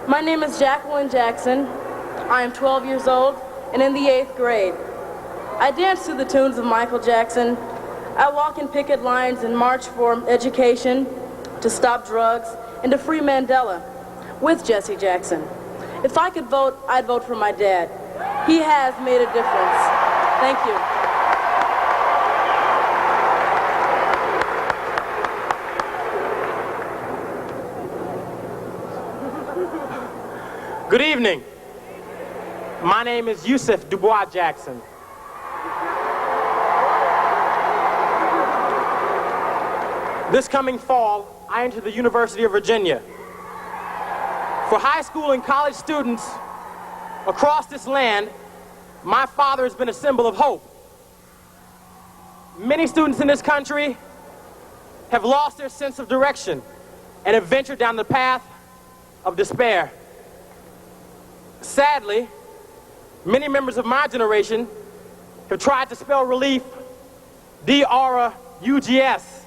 My name is Jacqueline Jackson. I am 12 years old and in the 8th grade. I dance to the tunes of Michael Jackson. I walk in picket lines and march for education, to stop drugs, and to free Mandela with Jesse Jackson. If I could vote, I'd vote for my dad. He has made a difference. Thank you. Good evening. My name is Yusuf Dubois Jackson. This coming fall, I enter the University of Virginia. For high school and college students across this land, my father has been a symbol of hope. Many students in this country have lost their sense of direction and have ventured down the path of despair. Sadly, many members of my generation have tried to spell relief D-R-U-G-S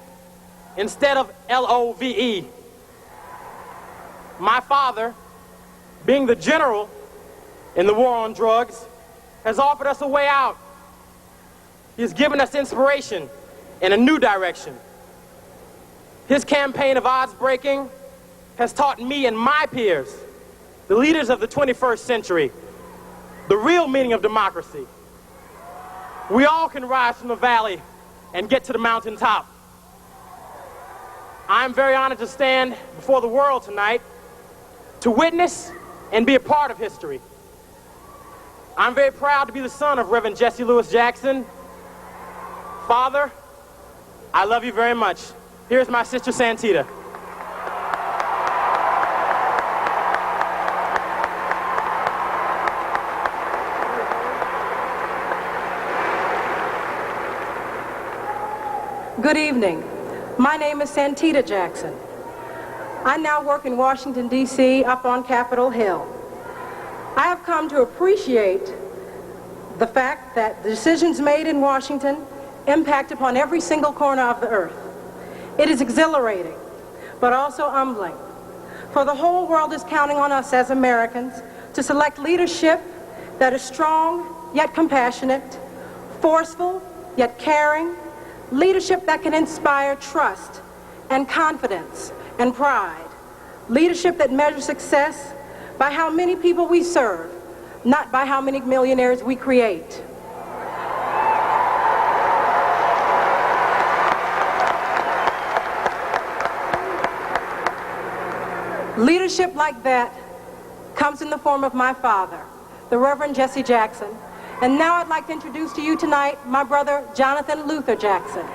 instead of L-O-V-E. My father, being the general in the war on drugs, has offered us a way out. He has given us inspiration and a new direction. His campaign of odds breaking has taught me and my peers, the leaders of the 21st century, the real meaning of democracy. We all can rise from the valley and get to the mountaintop. I'm very honored to stand before the world tonight to witness and be a part of history. I'm very proud to be the son of Reverend Jesse Louis Jackson. Father, I love you very much. Here's my sister Santita. Good evening. My name is Santita Jackson. I now work in Washington, D.C., up on Capitol Hill. I have come to appreciate the fact that the decisions made in Washington impact upon every single corner of the earth. It is exhilarating, but also humbling. For the whole world is counting on us as Americans to select leadership that is strong yet compassionate, forceful yet caring, leadership that can inspire trust and confidence and pride, leadership that measures success by how many people we serve, not by how many millionaires we create. Leadership like that comes in the form of my father, the Reverend Jesse Jackson. And now I'd like to introduce to you tonight my brother, Jonathan Luther Jackson.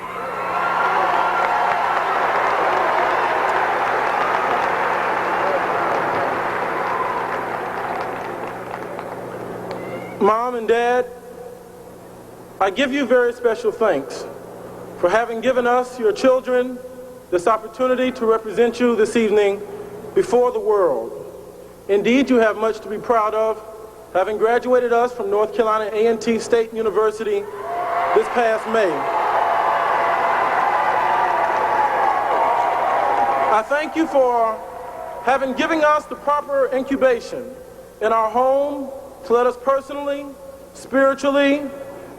Mom and Dad, I give you very special thanks for having given us, your children, this opportunity to represent you this evening before the world. Indeed, you have much to be proud of, having graduated us from North Carolina A&T State University this past May. I thank you for having given us the proper incubation in our home to let us personally, spiritually,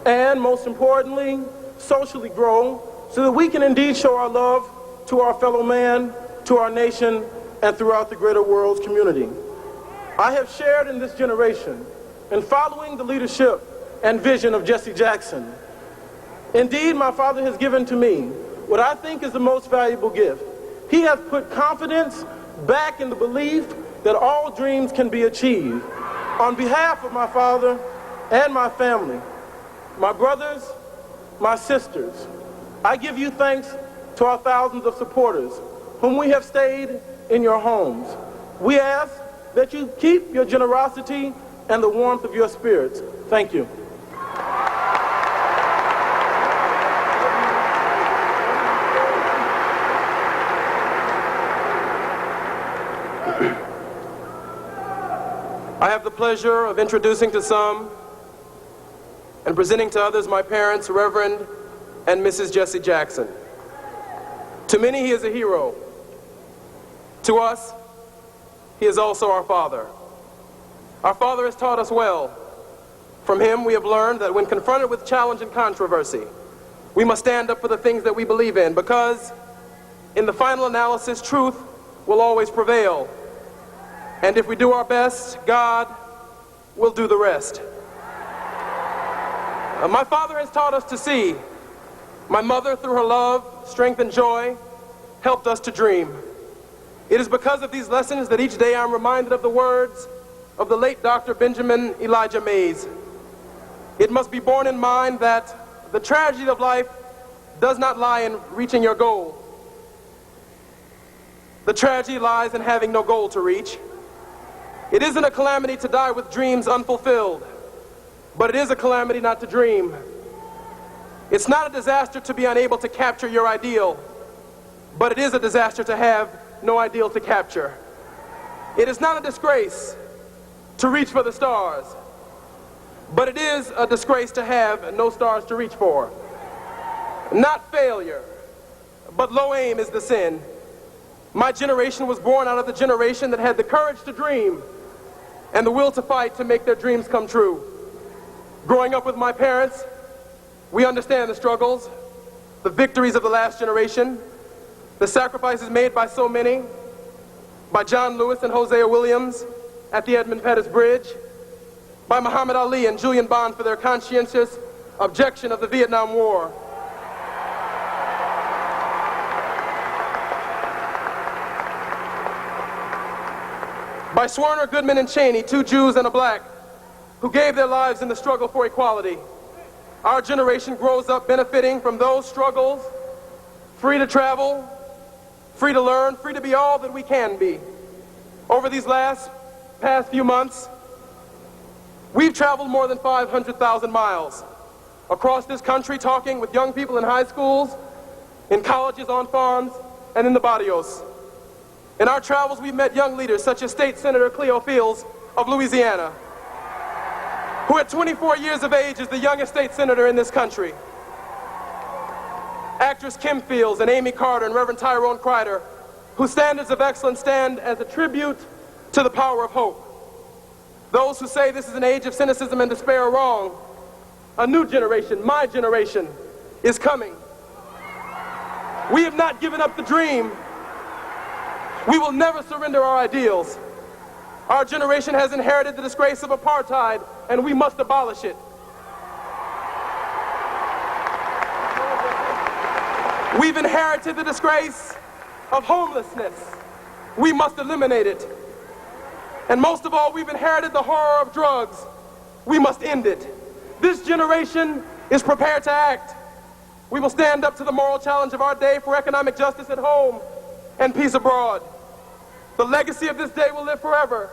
and most importantly, socially grow so that we can indeed show our love to our fellow man, to our nation, and throughout the greater world's community. I have shared in this generation in following the leadership and vision of Jesse Jackson. Indeed, my father has given to me what I think is the most valuable gift. He has put confidence back in the belief that all dreams can be achieved. On behalf of my father and my family, my brothers, my sisters, I give you thanks to our thousands of supporters whom we have stayed in your homes. We ask that you keep your generosity and the warmth of your spirits. Thank you. I have the pleasure of introducing to some and presenting to others my parents, Reverend and Mrs. Jesse Jackson. To many, he is a hero. To us, He is also our Father. Our Father has taught us well. From him we have learned that when confronted with challenge and controversy, we must stand up for the things that we believe in, because in the final analysis, truth will always prevail. And if we do our best, God will do the rest. My father has taught us to see. My mother, through her love, strength, and joy, helped us to dream. It is because of these lessons that each day I'm reminded of the words of the late Dr. Benjamin Elijah Mays. It must be borne in mind that the tragedy of life does not lie in reaching your goal. The tragedy lies in having no goal to reach. It isn't a calamity to die with dreams unfulfilled, but it is a calamity not to dream. It's not a disaster to be unable to capture your ideal, but it is a disaster to have no ideal to capture. It is not a disgrace to reach for the stars, but it is a disgrace to have no stars to reach for. Not failure, but low aim is the sin. My generation was born out of the generation that had the courage to dream and the will to fight to make their dreams come true. Growing up with my parents, we understand the struggles, the victories of the last generation, the sacrifices made by so many, by John Lewis and Hosea Williams at the Edmund Pettus Bridge, by Muhammad Ali and Julian Bond for their conscientious objection of the Vietnam War, by Swerner, Goodman, and Cheney, two Jews and a black, who gave their lives in the struggle for equality. Our generation grows up benefiting from those struggles, free to travel, free to learn, free to be all that we can be. Over these past few months, we've traveled more than 500,000 miles across this country, talking with young people in high schools, in colleges, on farms, and in the barrios. In our travels, we've met young leaders such as State Senator Cleo Fields of Louisiana, who at 24 years of age is the youngest state senator in this country. Actress Kim Fields and Amy Carter and Reverend Tyrone Crider, whose standards of excellence stand as a tribute to the power of hope. Those who say this is an age of cynicism and despair are wrong. A new generation, my generation, is coming. We have not given up the dream. We will never surrender our ideals. Our generation has inherited the disgrace of apartheid, and we must abolish it. We've inherited the disgrace of homelessness. We must eliminate it. And most of all, we've inherited the horror of drugs. We must end it. This generation is prepared to act. We will stand up to the moral challenge of our day for economic justice at home and peace abroad. The legacy of this day will live forever.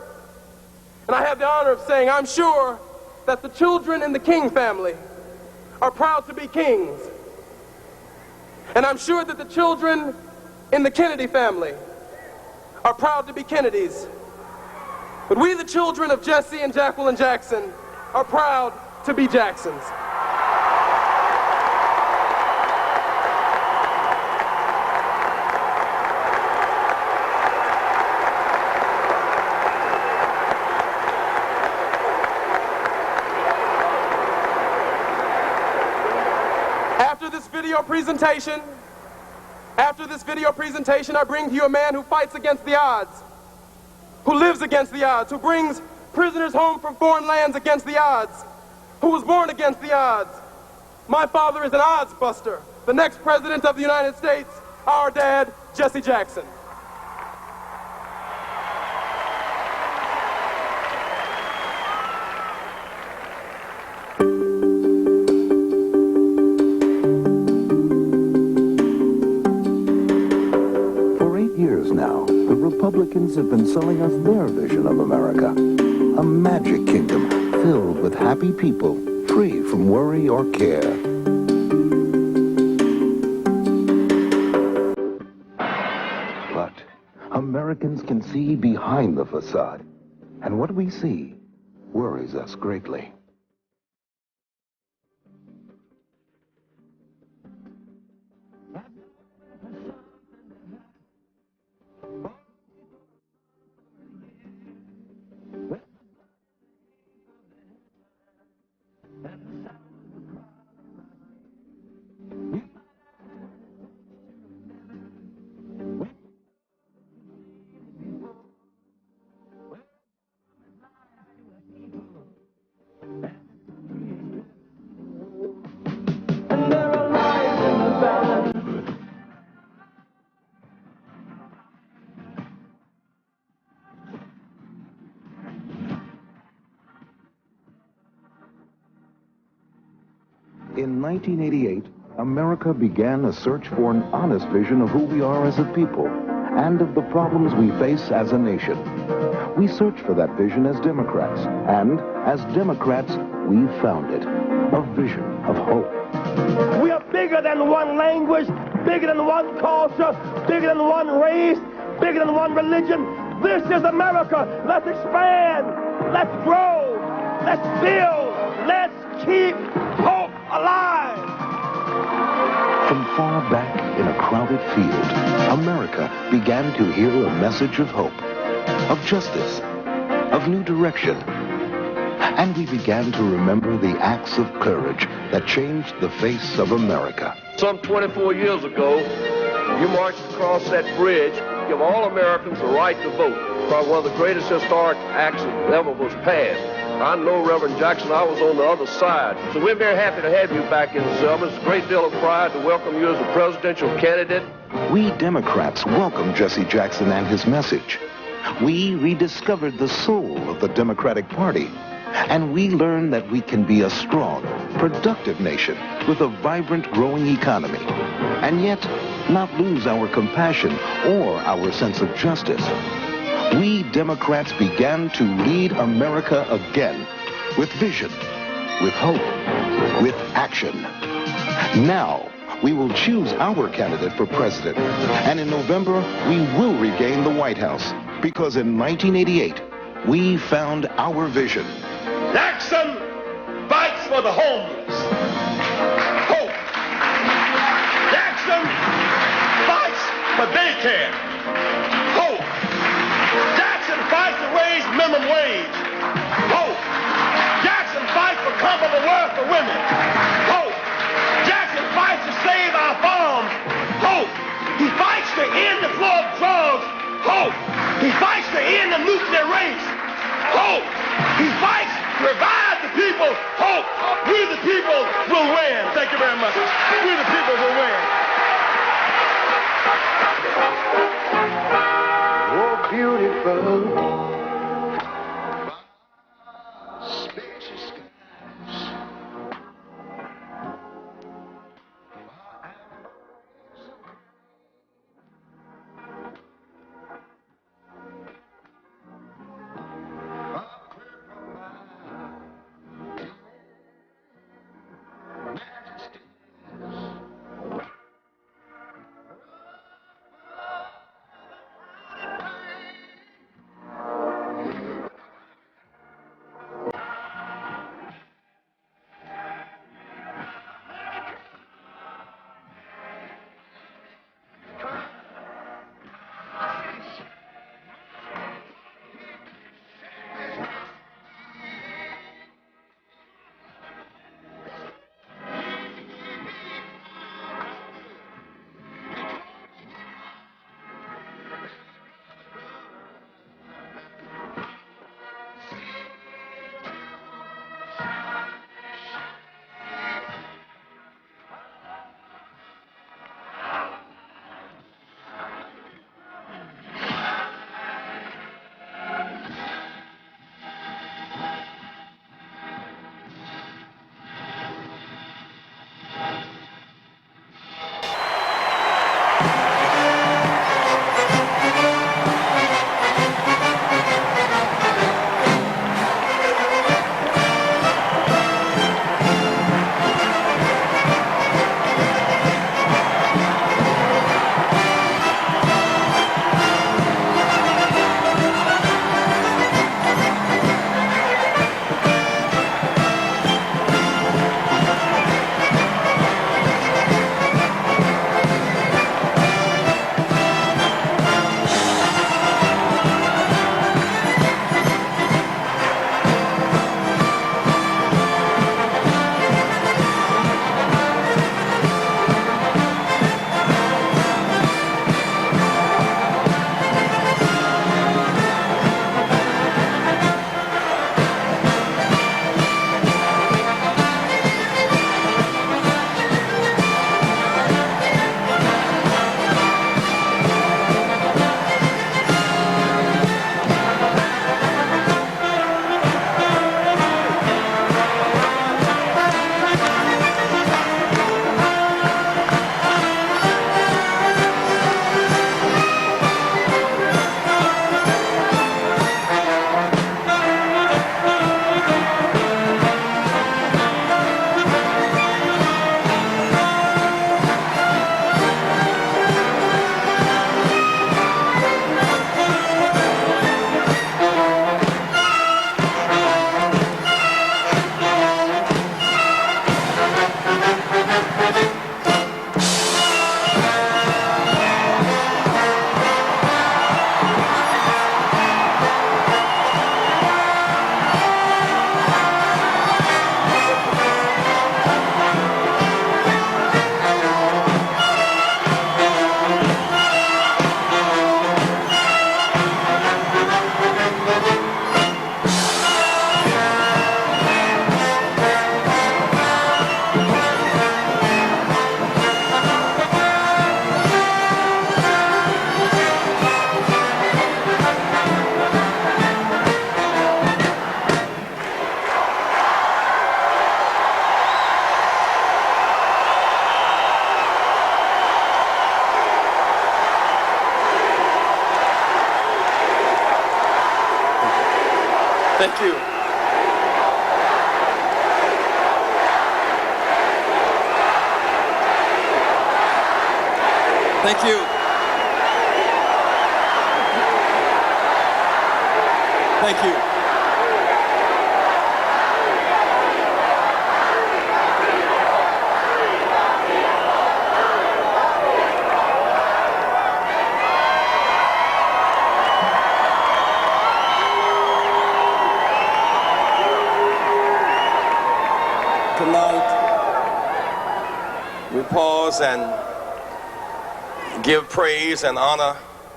And I have the honor of saying I'm sure that the children in the King family are proud to be kings. And I'm sure that the children in the Kennedy family are proud to be Kennedys. But we, the children of Jesse and Jacqueline Jackson, are proud to be Jacksons. After this video presentation, I bring to you a man who fights against the odds, who lives against the odds, who brings prisoners home from foreign lands against the odds, who was born against the odds. My father is an odds buster, the next president of the United States, our dad, Jesse Jackson. Republicans have been selling us their vision of America. A magic kingdom filled with happy people, free from worry or care. But Americans can see behind the facade. And what we see worries us greatly. In 1988, America began a search for an honest vision of who we are as a people and of the problems we face as a nation. We searched for that vision as Democrats, and as Democrats, we found it. A vision of hope. We are bigger than one language, bigger than one culture, bigger than one race, bigger than one religion. This is America. Let's expand. Let's grow. Let's build. Let's keep hope alive. From far back in a crowded field, America began to hear a message of hope, of justice, of new direction. And we began to remember the acts of courage that changed the face of America. Some 24 years ago, you marched across that bridge, give all Americans the right to vote. Probably one of the greatest historic acts that ever was passed. I know, Reverend Jackson, I was on the other side. So we're very happy to have you back in Selma. It's a great deal of pride to welcome you as a presidential candidate. We Democrats welcomed Jesse Jackson and his message. We rediscovered the soul of the Democratic Party. And we learned that we can be a strong, productive nation with a vibrant, growing economy. And yet, not lose our compassion or our sense of justice. We Democrats began to lead America again with vision, with hope, with action. Now, we will choose our candidate for president. And in November, we will regain the White House. Because in 1988, we found our vision. Jackson fights for the homeless. Hope. Jackson fights for daycare. Hope. Jackson fights to raise minimum wage. Hope. Jackson fights for comparable work for women. Hope. Jackson fights to save our farms. Hope. He fights to end the flow of drugs. Hope. He fights to end the nuclear race. Hope. He fights to revive the people. Hope. We the people will win. Thank you very much. We the people will win. Oh, beautiful. Thank you. Thank you. Thank you. Tonight, we pause and give praise and honor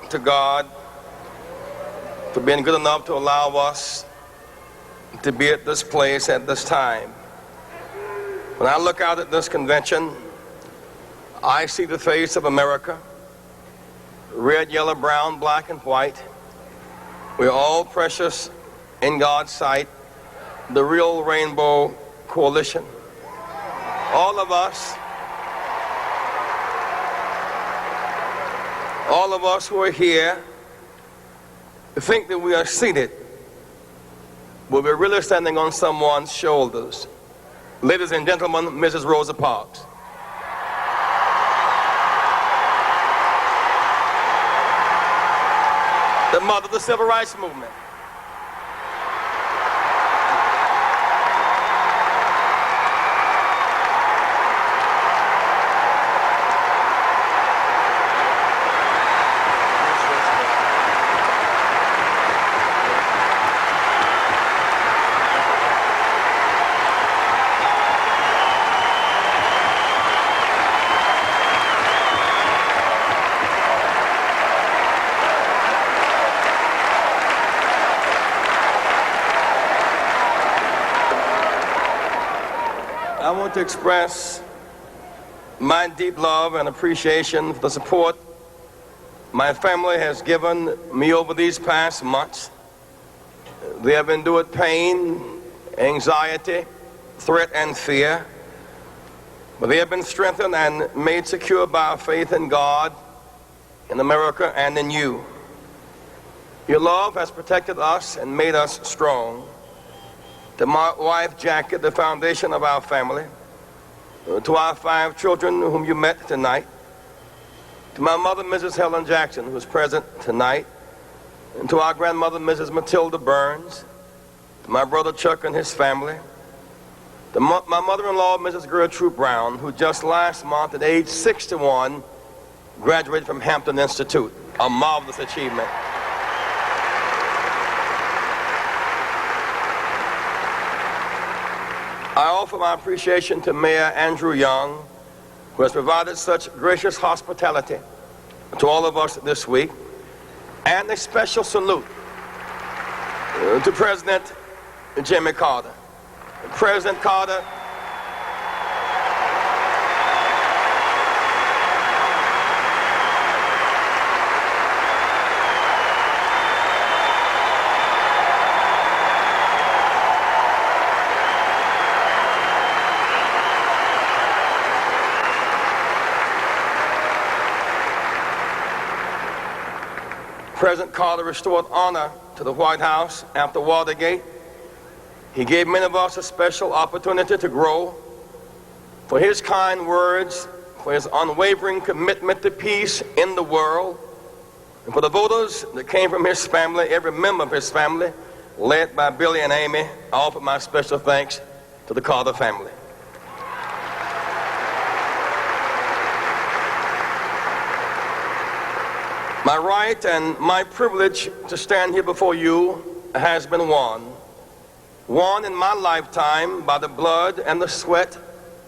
to God for being good enough to allow us to be at this place at this time. When I look out at this convention, I see the face of America, red, yellow, brown, black, and white. We're all precious in God's sight, the real Rainbow Coalition. All of us who are here think that we are seated, but we're really standing on someone's shoulders. Ladies and gentlemen, Mrs. Rosa Parks. The mother of the Civil Rights Movement. I want to express my deep love and appreciation for the support my family has given me over these past months. They have endured pain, anxiety, threat, and fear, but they have been strengthened and made secure by our faith in God, in America, and in you. Your love has protected us and made us strong. To my wife, Jackie, the foundation of our family. To our 5 children whom you met tonight. To my mother, Mrs. Helen Jackson, who is present tonight. And to our grandmother, Mrs. Matilda Burns. To my brother Chuck and his family. To my mother-in-law, Mrs. Gertrude Brown, who just last month at age 61 graduated from Hampton Institute. A marvelous achievement. I offer my appreciation to Mayor Andrew Young, who has provided such gracious hospitality to all of us this week, and a special salute to President Jimmy Carter. President Carter, President Carter restored honor to the White House after Watergate. He gave many of us a special opportunity to grow. For his kind words, for his unwavering commitment to peace in the world, and for the voters that came from his family, every member of his family, led by Billy and Amy, I offer my special thanks to the Carter family. My right and my privilege to stand here before you has been won in my lifetime by the blood and the sweat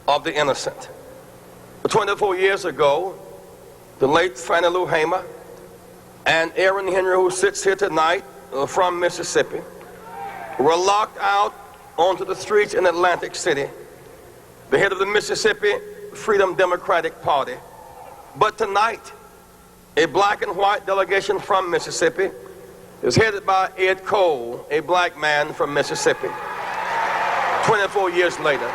of the innocent. 24 years ago, the late Fannie Lou Hamer and Aaron Henry, who sits here tonight from Mississippi, were locked out onto the streets in Atlantic City, the head of the Mississippi Freedom Democratic Party. But tonight, a black and white delegation from Mississippi is headed by Ed Cole, a black man from Mississippi. 24 years later.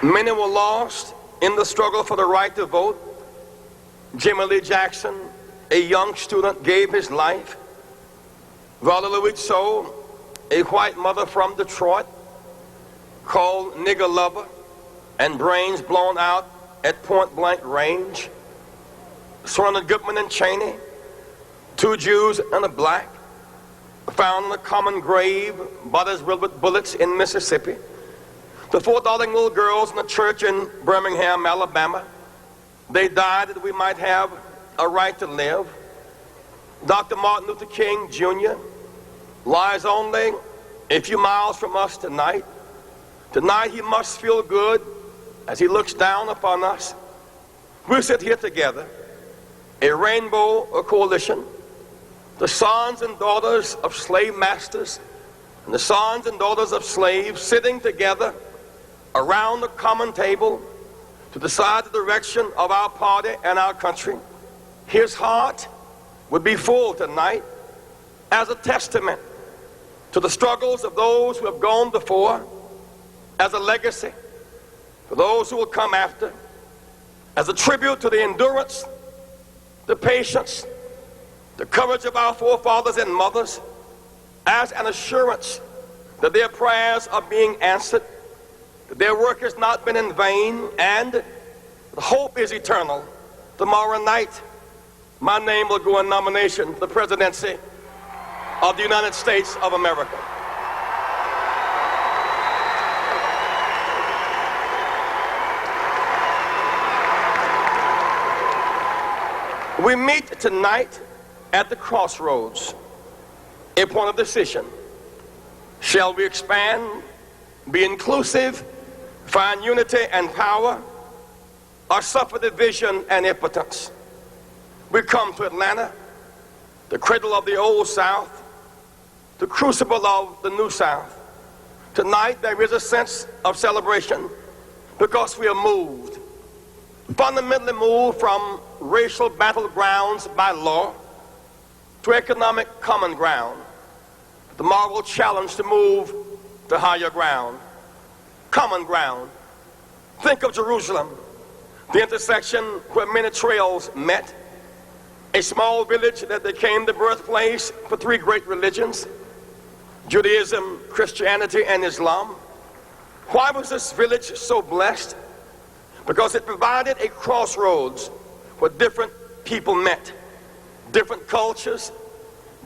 Many were lost in the struggle for the right to vote. Jimmy Lee Jackson, a young student, gave his life. Valerie Soul, a white mother from Detroit, called nigger lover and brains blown out at point blank range. Surrounded Goodman and Cheney, 2 Jews and a black, found in a common grave, bodies riddled with bullets in Mississippi. The 4 darling little girls in a church in Birmingham, Alabama, they died that we might have a right to live. Dr. Martin Luther King Jr. lies only a few miles from us tonight. Tonight he must feel good as he looks down upon us. We sit here together, a rainbow coalition, the sons and daughters of slave masters and the sons and daughters of slaves sitting together around the common table to decide the direction of our party and our country. His heart would be full tonight as a testament to the struggles of those who have gone before, as a legacy for those who will come after, as a tribute to the endurance, the patience, the courage of our forefathers and mothers, as an assurance that their prayers are being answered, that their work has not been in vain, and the hope is eternal. Tomorrow night, my name will go in nomination for the presidency of the United States of America. We meet tonight at the crossroads, a point of decision. Shall we expand, be inclusive, find unity and power, or suffer division and impotence? We come to Atlanta, the cradle of the old South, the crucible of the new South. Tonight there is a sense of celebration because we are moved, fundamentally moved from racial battlegrounds by law to economic common ground. The moral challenge to move to higher ground, common ground. Think of Jerusalem, the intersection where many trails met, a small village that became the birthplace for 3 great religions, Judaism, Christianity, and Islam. Why was this village so blessed? Because it provided a crossroads where different people met, different cultures,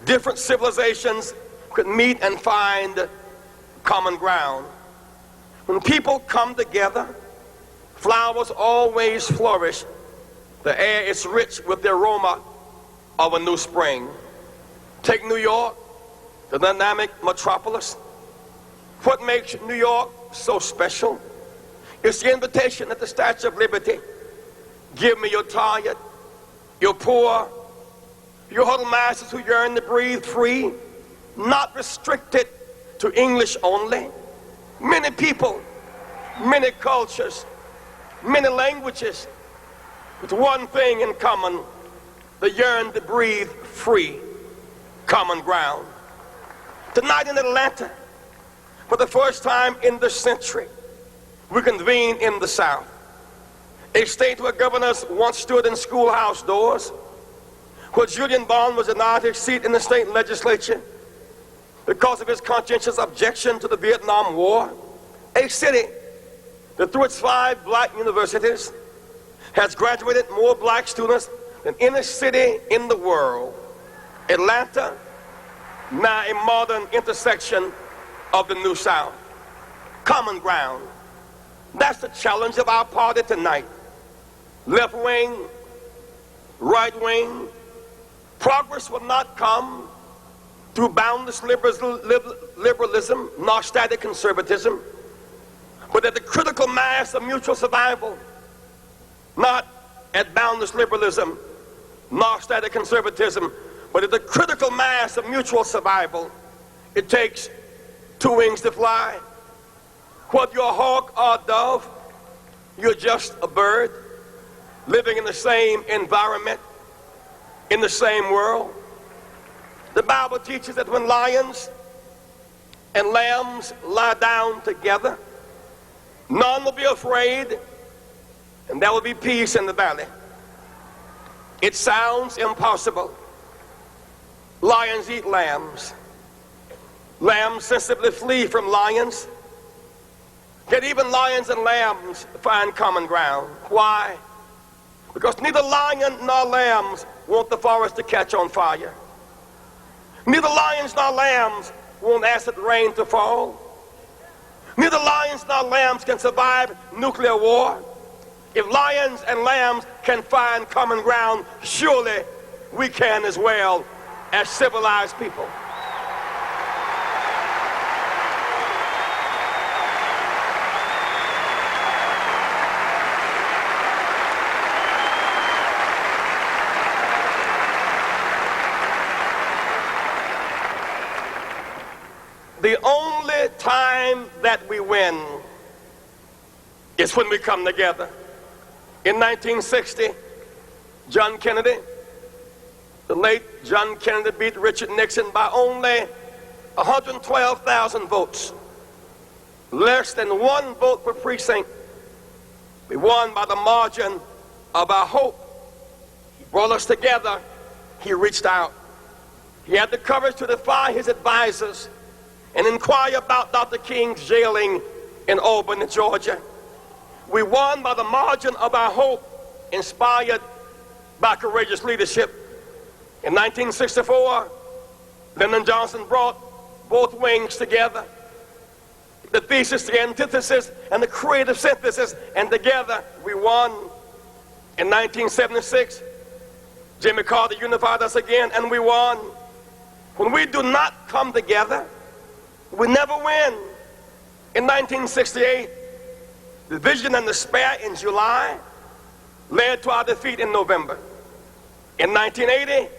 different civilizations could meet and find common ground. When people come together, flowers always flourish. The air is rich with the aroma of a new spring. Take New York, the dynamic metropolis. What makes New York so special? It's the invitation at the Statue of Liberty. Give me your tired, your poor, your huddled masses who yearn to breathe free, not restricted to English only. Many people, many cultures, many languages, with one thing in common: they yearn to breathe free, common ground. Tonight in Atlanta, for the first time in this century, we convene in the South, a state where governors once stood in schoolhouse doors, where Julian Bond was denied his seat in the state legislature because of his conscientious objection to the Vietnam War, a city that through its 5 black universities has graduated more black students than any city in the world. Atlanta, now a modern intersection of the New South. Common ground. That's the challenge of our party tonight. Left wing, right wing. Progress will not come through boundless liberalism nor static conservatism, but at the critical mass of mutual survival, not at boundless liberalism nor static conservatism, but at the critical mass of mutual survival. It takes 2 wings to fly. Whether you're a hawk or a dove, you're just a bird living in the same environment, in the same world. The Bible teaches that when lions and lambs lie down together, none will be afraid, and there will be peace in the valley. It sounds impossible. Lions eat lambs. Lambs sensibly flee from lions. Yet even lions and lambs find common ground. Why? Because neither lion nor lambs want the forest to catch on fire. Neither lions nor lambs want acid rain to fall. Neither lions nor lambs can survive nuclear war. If lions and lambs can find common ground, surely we can as well as civilized people. The only time that we win is when we come together. In 1960, John Kennedy, the late John Kennedy, beat Richard Nixon by only 112,000 votes. Less than 1 vote per precinct. We won by the margin of our hope. He brought us together. He reached out. He had the courage to defy his advisors and inquire about Dr. King's jailing in Albany, Georgia. We won by the margin of our hope, inspired by courageous leadership. In 1964, Lyndon Johnson brought both wings together. The thesis, the antithesis, and the creative synthesis, and together we won. In 1976, Jimmy Carter unified us again, and we won. When we do not come together, we never win. In 1968, division and despair in July led to our defeat in November. In 1980,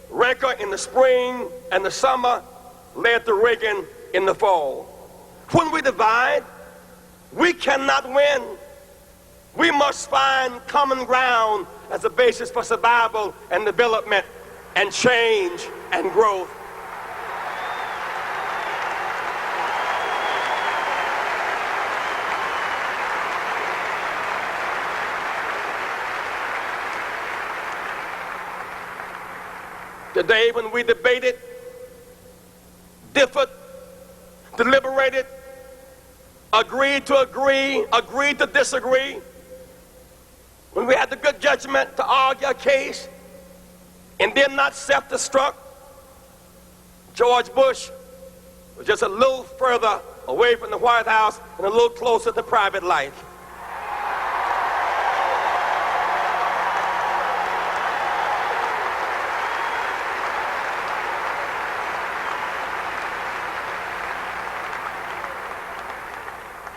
rancor in the spring and the summer led to Reagan in the fall. When we divide, we cannot win. We must find common ground as a basis for survival and development and change and growth. Today, when we debated, differed, deliberated, agreed to agree, agreed to disagree, when we had the good judgment to argue a case and then not self-destruct, George Bush was just a little further away from the White House and a little closer to private life.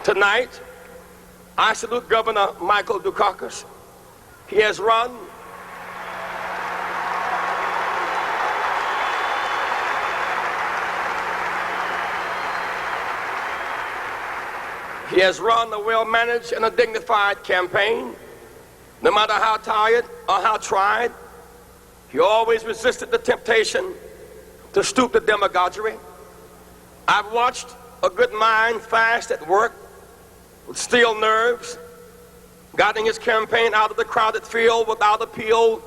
Tonight, I salute Governor Michael Dukakis. He has run a well-managed and a dignified campaign. No matter how tired or how tried, he always resisted the temptation to stoop to demagoguery. I've watched a good mind fast at work with steel nerves, guiding his campaign out of the crowded field without appeal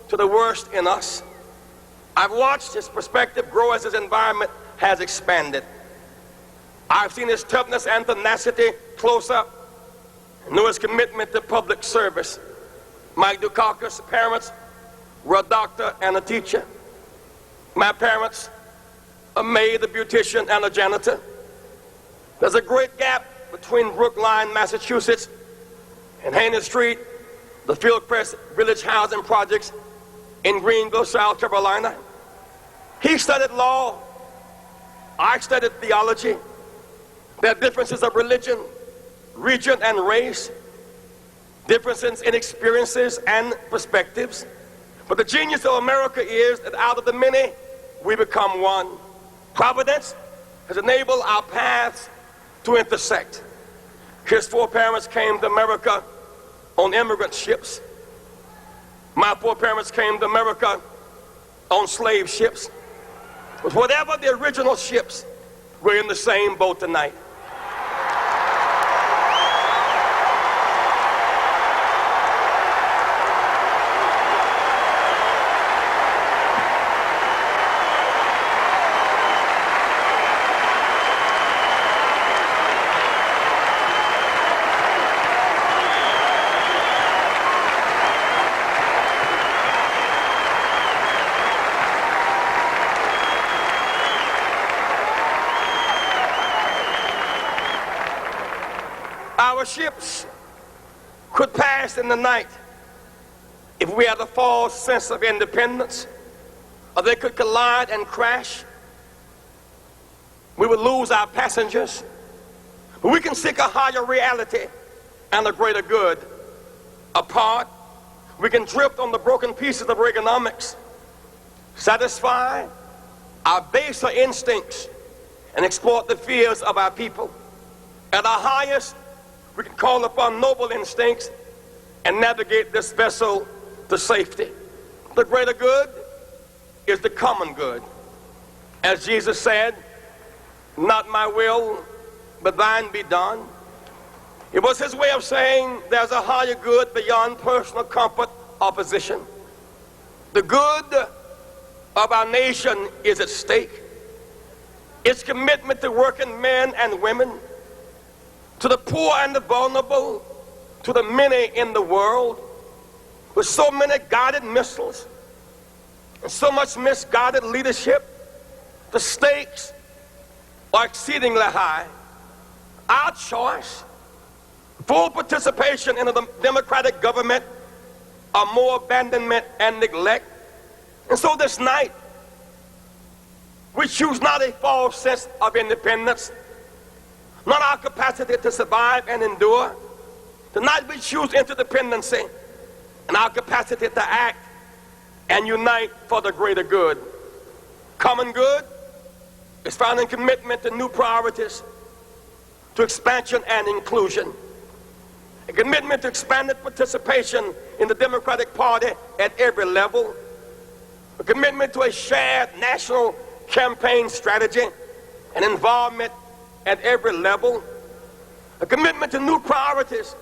to the worst in us. I've watched his perspective grow as his environment has expanded. I've seen his toughness and tenacity close up, and knew his commitment to public service. Mike Dukakis' parents were a doctor and a teacher. My parents, a maid, a beautician, and a janitor. There's a great gap between Brookline, Massachusetts, and Haney Street, the Fieldcrest Village housing projects in Greenville, South Carolina. He studied law. I studied theology. There are differences of religion, region, and race, differences in experiences and perspectives. But the genius of America is that out of the many, we become one. Providence has enabled our paths to intersect. His foreparents came to America on immigrant ships. My foreparents came to America on slave ships. But whatever the original ships, we're in the same boat tonight. ships could pass in the night if we had a false sense of independence, or they could collide and crash. We would lose our passengers. But we can seek a higher reality and a greater good. Apart, we can drift on the broken pieces of ergonomics, satisfy our baser instincts, and exploit the fears of our people. At our highest, we can call upon noble instincts and navigate this vessel to safety. The greater good is the common good. As Jesus said, not my will, but thine be done. It was his way of saying there's a higher good beyond personal comfort or position. The good of our nation is at stake. Its commitment to working men and women, to the poor and the vulnerable, to the many in the world, with so many guided missiles and so much misguided leadership, the stakes are exceedingly high. Our choice, full participation in a democratic government, or more abandonment and neglect. And so this night, we choose not a false sense of independence, not our capacity to survive and endure. Tonight we choose interdependency and our capacity to act and unite for the greater good. Common good is found in commitment to new priorities, to expansion and inclusion, a commitment to expanded participation in the Democratic Party at every level, a commitment to a shared national campaign strategy and involvement at every level, a commitment to new priorities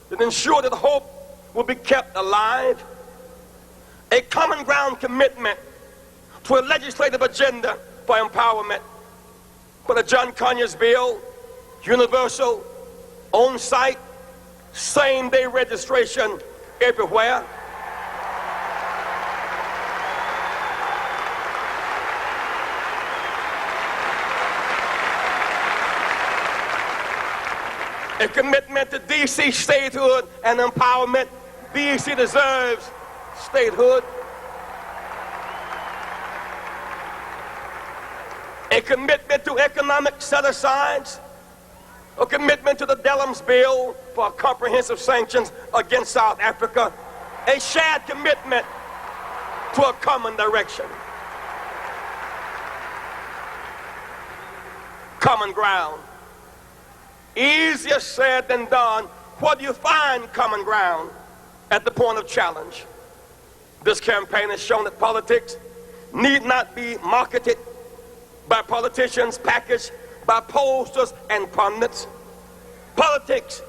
that ensure that hope will be kept alive, a common ground commitment to a legislative agenda for empowerment, for the John Conyers bill, universal, on-site, same-day registration everywhere. A commitment to D.C. statehood and empowerment. D.C. deserves statehood. A commitment to economic set-asides. A commitment to the Dellums bill for comprehensive sanctions against South Africa. A shared commitment to a common direction. Common ground. Easier said than done. Where do you find common ground? At the point of challenge. This campaign has shown that politics need not be marketed by politicians, packaged by posters and pundits. Politics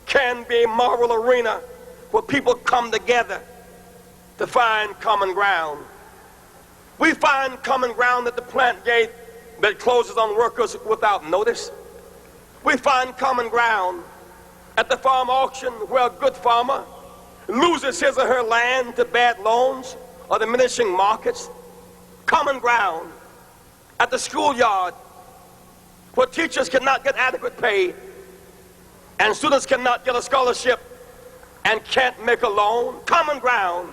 can be a moral arena where people come together to find common ground. We find common ground at the plant gate that closes on workers without notice. We find common ground at the farm auction where a good farmer loses his or her land to bad loans or diminishing markets. Common ground at the schoolyard where teachers cannot get adequate pay and students cannot get a scholarship and can't make a loan. Common ground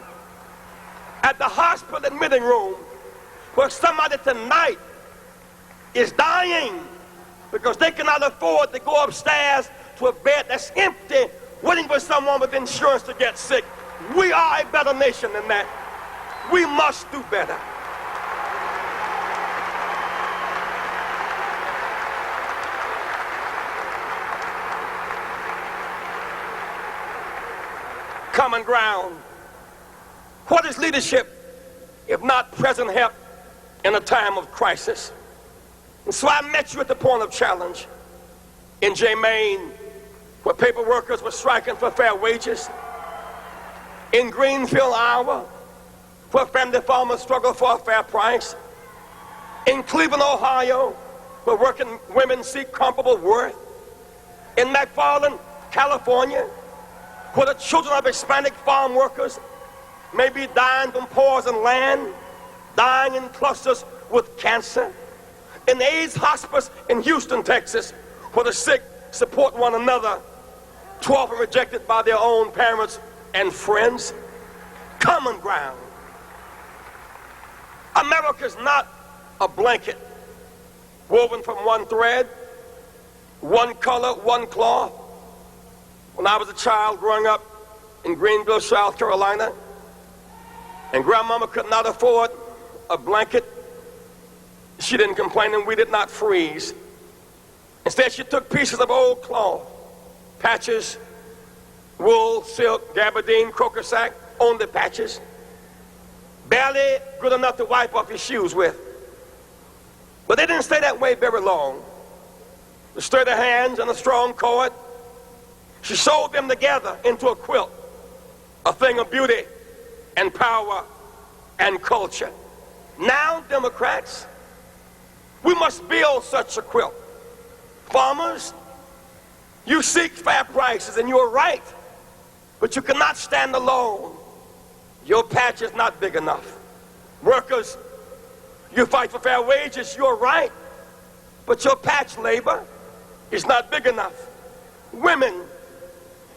at the hospital admitting room where somebody tonight is dying because they cannot afford to go upstairs to a bed that's empty, waiting for someone with insurance to get sick. We are a better nation than that. We must do better. Common ground. What is leadership if not present help in a time of crisis? And so I met you at the point of challenge in Maine, where paper workers were striking for fair wages. In Greenfield, Iowa, where family farmers struggle for a fair price. In Cleveland, Ohio, where working women seek comparable worth. In McFarland, California, where the children of Hispanic farm workers may be dying from poison land, dying in clusters with cancer. In the AIDS hospice in Houston, Texas, where the sick support one another too often rejected by their own parents and friends. Common ground. America's not a blanket woven from one thread, one color, one cloth. When I was a child growing up in Greenville, South Carolina, and grandmama could not afford a blanket, she didn't complain and we did not freeze. Instead, she took pieces of old cloth, patches, wool, silk, gabardine, croaker sack, on the patches, barely good enough to wipe off your shoes with. But they didn't stay that way very long. The sturdy hands and the strong cord, she sewed them together into a quilt, a thing of beauty and power and culture. Now, Democrats, we must build such a quilt. Farmers, you seek fair prices and you're right, but you cannot stand alone. Your patch is not big enough. Workers, you fight for fair wages, you're right, but your patch labor is not big enough. Women,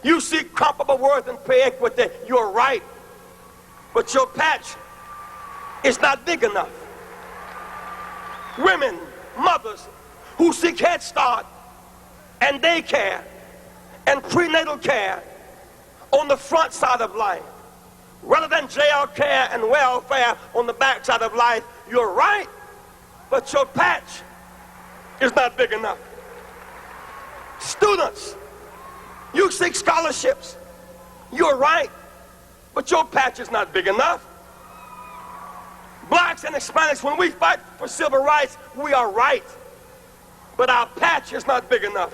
you seek comparable worth and pay equity, you're right, but your patch is not big enough. Women, mothers who seek Head Start and daycare and prenatal care on the front side of life, rather than jail care and welfare on the back side of life, you're right, but your patch is not big enough. Students, you seek scholarships, you're right, but your patch is not big enough. Blacks and Hispanics, when we fight for civil rights, we are right, but our patch is not big enough.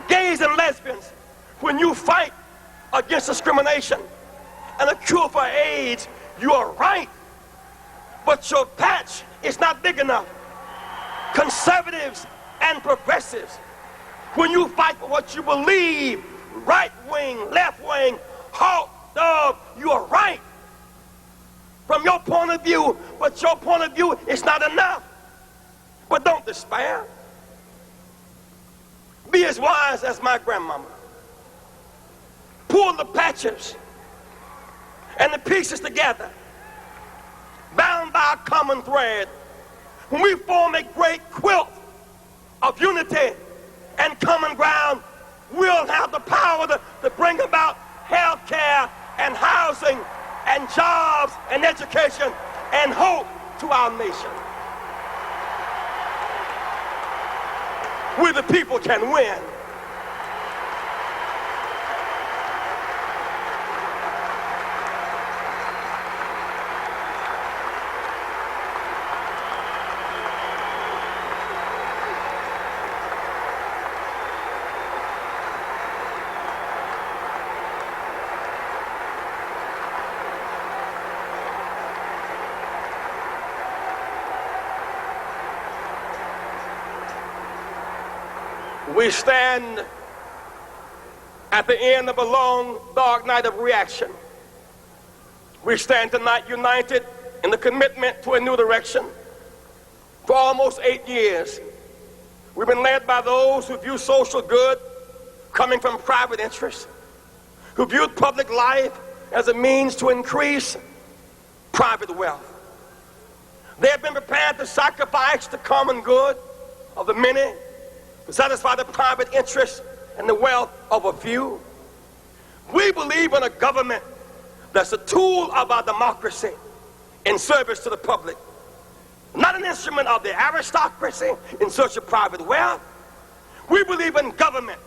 Gays and lesbians, when you fight against discrimination and a cure for AIDS, you are right, but your patch is not big enough. Conservatives and progressives, when you fight for what you believe, right wing, left wing, hawk, dove, you are right from your point of view, but your point of view is not enough. But don't despair. Be as wise as my grandmama. Pull the patches and the pieces together, bound by a common thread. When we form a great quilt of unity and common ground, we'll have the power to bring about health care and housing and jobs and education and hope to our nation. We the people can win. We stand at the end of a long, dark night of reaction. We stand tonight united in the commitment to a new direction. For almost 8 years, we've been led by those who view social good coming from private interests, who viewed public life as a means to increase private wealth. They have been prepared to sacrifice the common good of the many to satisfy the private interests and the wealth of a few. We believe in a government that's a tool of our democracy in service to the public, not an instrument of the aristocracy in search of private wealth. We believe in government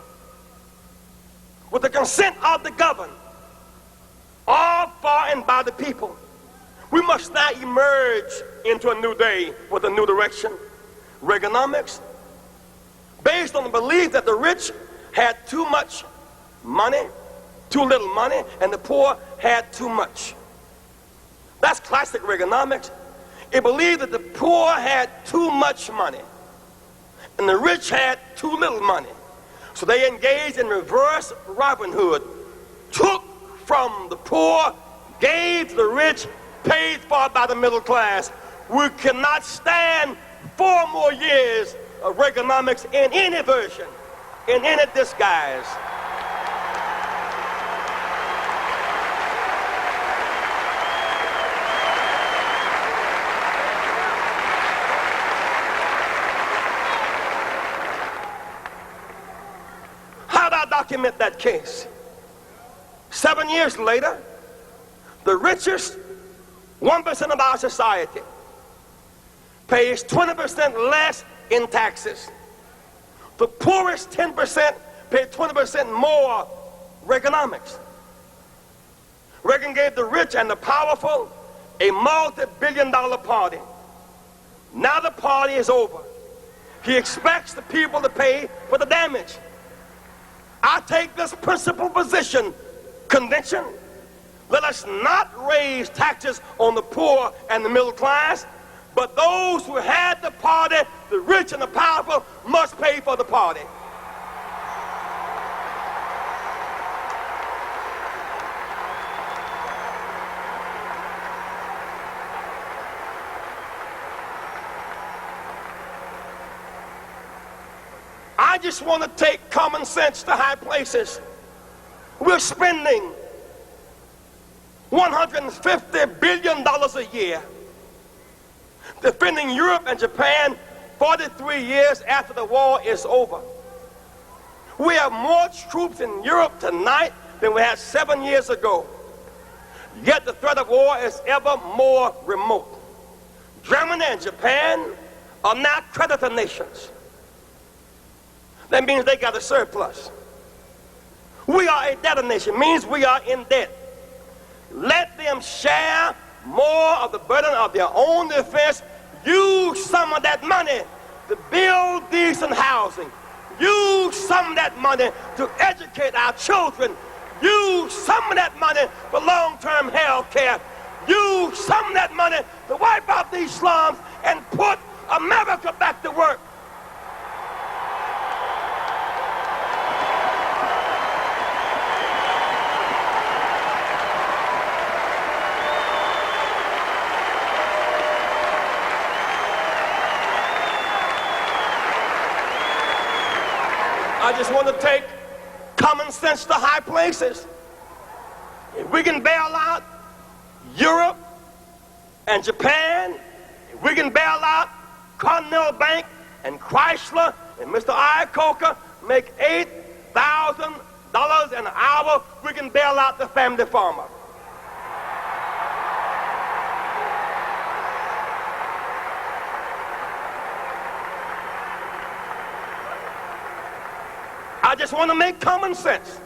with the consent of the governed, all for and by the people. We must now emerge into a new day with a new direction. Reaganomics, based on the belief that the rich had too much money, too little money, and the poor had too much. That's classic Reaganomics. It believed that the poor had too much money and the rich had too little money. So they engaged in reverse Robin Hood, took from the poor, gave to the rich, paid for by the middle class. We cannot stand 4 more years of Reaganomics in any version, in any disguise. document that case. 7 years later, the richest 1% of our society pays 20% less in taxes. The poorest 10% pay 20% more Reaganomics. Reagan gave the rich and the powerful a multi-billion-dollar party. Now the party is over. He expects the people to pay for the damage. I take this principled position, convention. Let us not raise taxes on the poor and the middle class, but those who had the party, the rich and the powerful, must pay for the party. I just want to take common sense to high places. We're spending $150 billion a year defending Europe and Japan 43 years after the war is over. We have more troops in Europe tonight than we had 7 years ago. Yet the threat of war is ever more remote. Germany and Japan are now creditor nations. That means they got a surplus. We are a debtor nation, means we are in debt. Let them share more of the burden of their own defense. Use some of that money to build decent housing. Use some of that money to educate our children. Use some of that money for long-term health care. Use some of that money to wipe out these slums and put America back to work. I just want to take common sense to high places. If we can bail out Europe and Japan, if we can bail out Continental Bank and Chrysler and Mr. Iacocca make $8,000 an hour, we can bail out the family farmer. I just want to make common sense.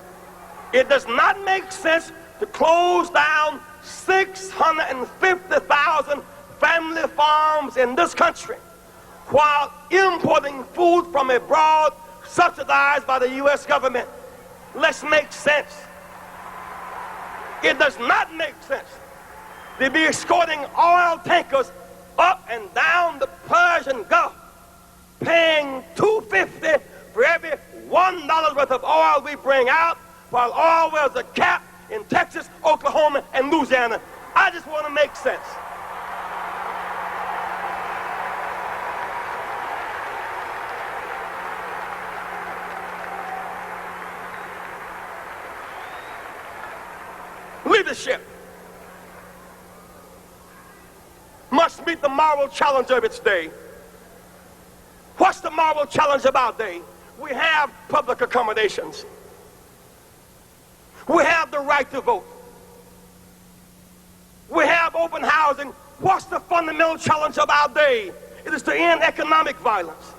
It does not make sense to close down 650,000 family farms in this country while importing food from abroad subsidized by the U.S. government. Let's make sense. It does not make sense to be escorting oil tankers up and down the Persian Gulf, paying $2.50 for every $1 worth of oil we bring out, while oil wells are capped in Texas, Oklahoma, and Louisiana. I just want to make sense. Leadership must meet the moral challenge of its day. What's the moral challenge of our day? We have public accommodations. We have the right to vote. We have open housing. What's the fundamental challenge of our day? It is to end economic violence.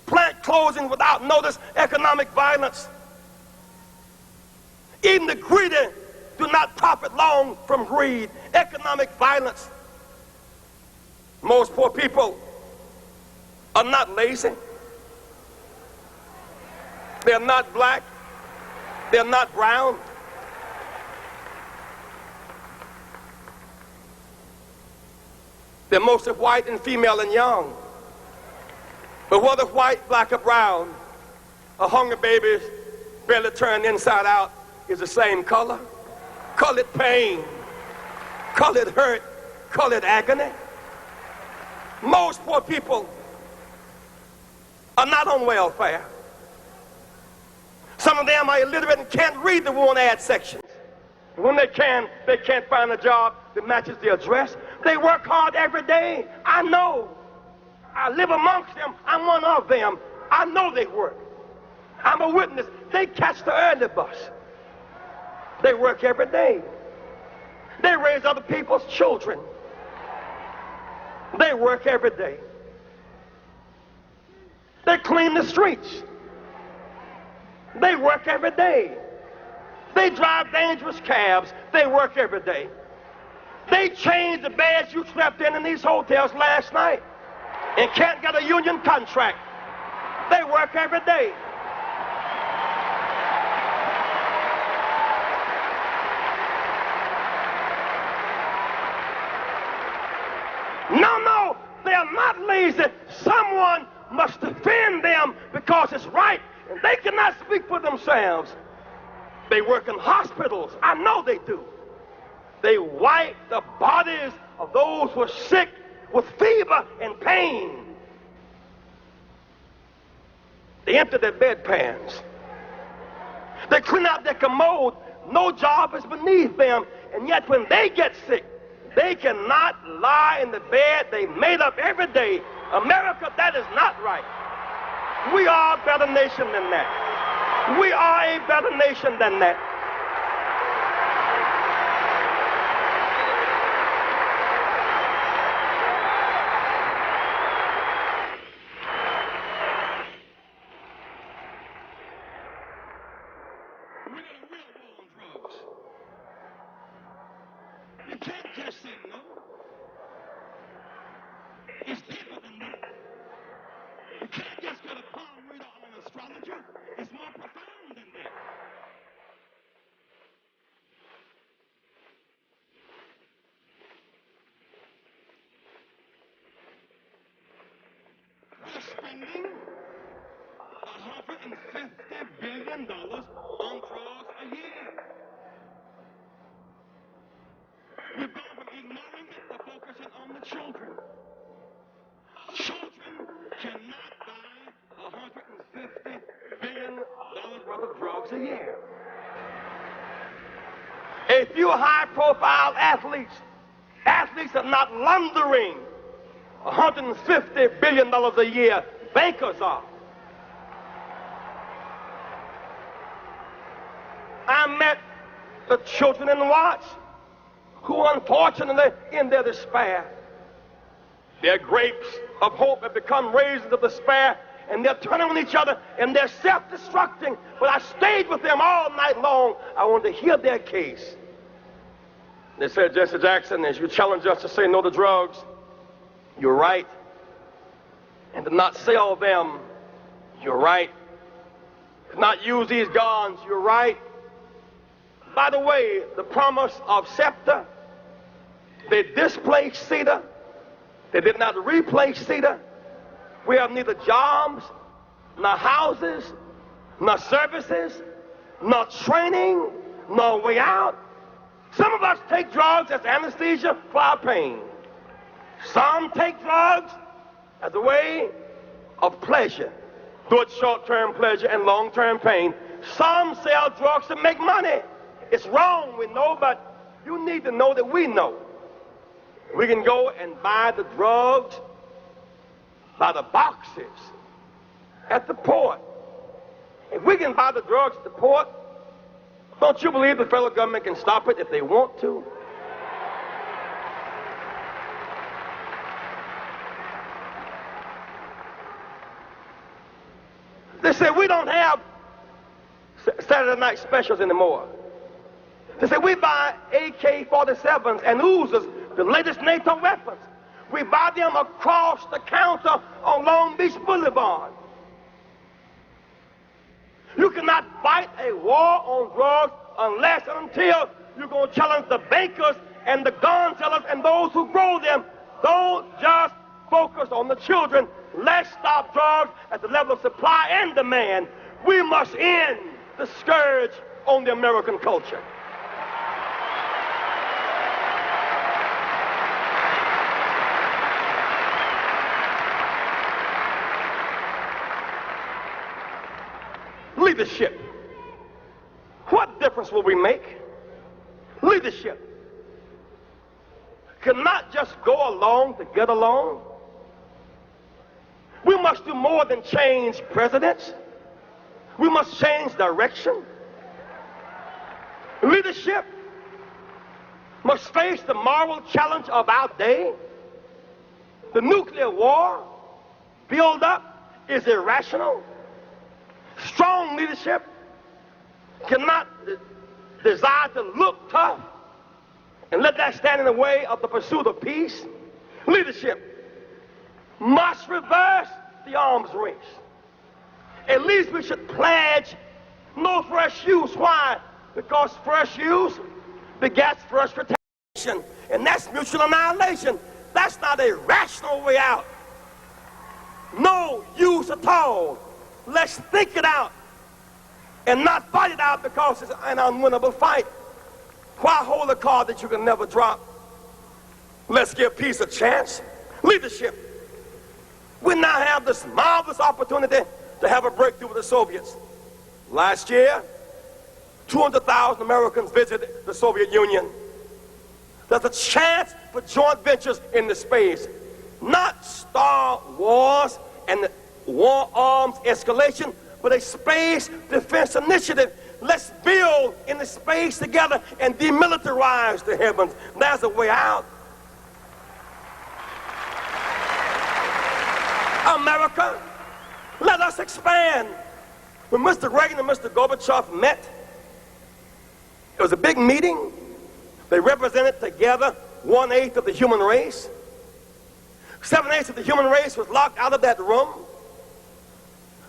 Plant closing without notice, economic violence. Even the greedy do not profit long from greed, economic violence. Most poor people are not lazy. They're not black. They're not brown. They're mostly white and female and young. But whether white, black, or brown, a hungry baby barely turned inside out is the same color. Call it pain. Call it hurt. Call it agony. Most poor people are not on welfare. Some of them are illiterate and can't read the want ad sections. When they can't find a job that matches their address. They work hard every day. I know. I live amongst them. I'm one of them. I know they work. I'm a witness. They catch the early bus. They work every day. They raise other people's children. They work every day. They clean the streets. They work every day. They drive dangerous cabs. They work every day. They change the beds you slept in these hotels last night and can't get a union contract. They work every day. No, they are not lazy. Someone must defend them because it's right, and they cannot speak for themselves. They work in hospitals. I know they do. They wipe the bodies of those who are sick with fever and pain. They empty their bedpans. They clean out their commode. No job is beneath them, and yet when they get sick, they cannot lie in the bed they made up every day. America, that is not right. We are a better nation than that. We are a better nation than that. We got a real war on drugs. You can't just say no. It's deeper than that. You can't just get a palm reader or an astrologer. It's more profound than that. We're spending $150 billion on drugs a year. We've gone from ignoring it to focusing on the children. Children cannot buy $150 billion worth of drugs a year. A few high-profile athletes are not laundering $150 billion a year. Bankers are. I met the children in Watts who, unfortunately, in their despair, their grapes of hope have become raisins of despair, and they're turning on each other, and they're self-destructing. But I stayed with them all night long. I wanted to hear their case. They said, Jesse Jackson, as you challenge us to say no to drugs, you're right. And to not sell them, you're right. To not use these guns, you're right. By the way, the promise of SEPTA, they displaced CETA. They did not replace CETA. We have neither jobs, nor houses, nor services, nor training, nor way out. Some of us take drugs as anesthesia for our pain. Some take drugs as a way of pleasure, good short-term pleasure and long-term pain. Some sell drugs to make money. It's wrong, we know, but you need to know that we know. We can go and buy the drugs by the boxes at the port. If we can buy the drugs at the port, don't you believe the federal government can stop it if they want to? They say we don't have Saturday night specials anymore. They say we buy AK-47s and Uzas, the latest NATO weapons. We buy them across the counter on Long Beach Boulevard. You cannot fight a war on drugs unless and until you're going to challenge the bankers and the gun sellers and those who grow them. Don't just focus on the children. Let's stop drugs at the level of supply and demand. We must end the scourge on the American culture. Leadership. What difference will we make? Leadership cannot just go along to get along. We must do more than change presidents. We must change direction. Leadership must face the moral challenge of our day. The nuclear war build-up is irrational. Strong leadership cannot desire to look tough and let that stand in the way of the pursuit of peace. Leadership must reverse the arms race. At least we should pledge no fresh use. Why? Because fresh use begets frustration, and that's mutual annihilation. That's not a rational way out. No use at all. Let's think it out and not fight it out because it's an unwinnable fight. Why hold a card that you can never drop? Let's give peace a chance. Leadership. We now have this marvelous opportunity to have a breakthrough with the Soviets. Last year, 200,000 Americans visited the Soviet Union. There's a chance for joint ventures in the space, not Star Wars and the war arms escalation, but a space defense initiative. Let's build in the space together and demilitarize the heavens. There's a way out. America, let us expand. When Mr. Reagan and Mr. Gorbachev met, it was a big meeting. They represented together 1/8 of the human race. 7/8 of the human race was locked out of that room.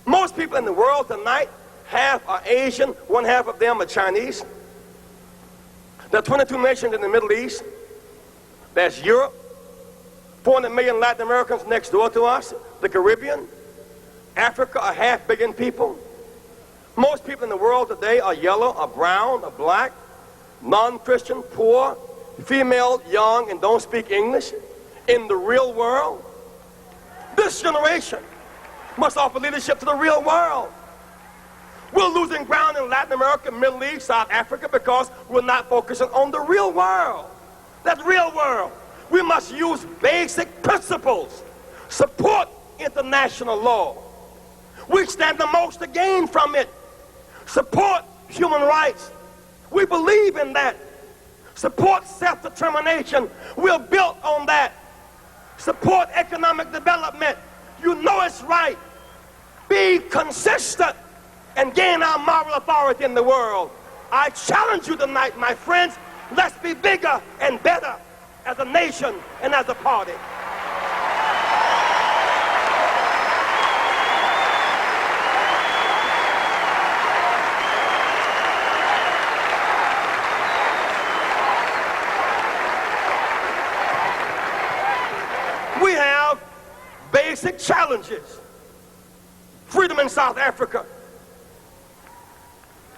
Most people in the world tonight, half are Asian, 1/2 of them are Chinese. There are 22 nations in the Middle East. There's Europe, 400 million Latin Americans next door to us, the Caribbean, Africa, 500 million people. Most people in the world today are yellow, or brown, or black, non-Christian, poor, female, young, and don't speak English. In the real world, this generation must offer leadership to the real world. We're losing ground in Latin America, Middle East, South Africa because we're not focusing on the real world. That real world. We must use basic principles, support international law. We stand the most to gain from it. Support human rights. We believe in that. Support self-determination. We're built on that. Support economic development. You know it's right. Be consistent and gain our moral authority in the world. I challenge you tonight, my friends. Let's be bigger and better as a nation and as a party. We have basic challenges. Freedom in South Africa.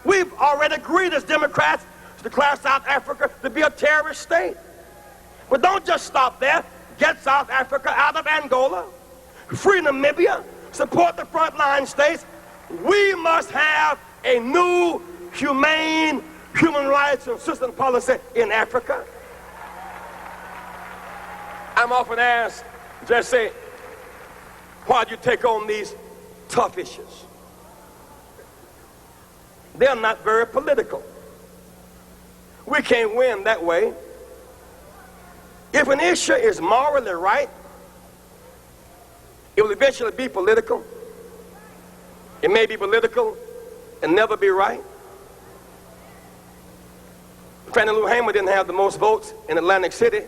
We've already agreed as Democrats to declare South Africa to be a terrorist state. But don't just stop there. Get South Africa out of Angola. Free Namibia. Support the frontline states. We must have a new, humane, human rights consistent policy in Africa. I'm often asked, Jesse, why do you take on these tough issues? They're not very political. We can't win that way. If an issue is morally right, it will eventually be political. It may be political and never be right. Fannie Lou Hamer didn't have the most votes in Atlantic City,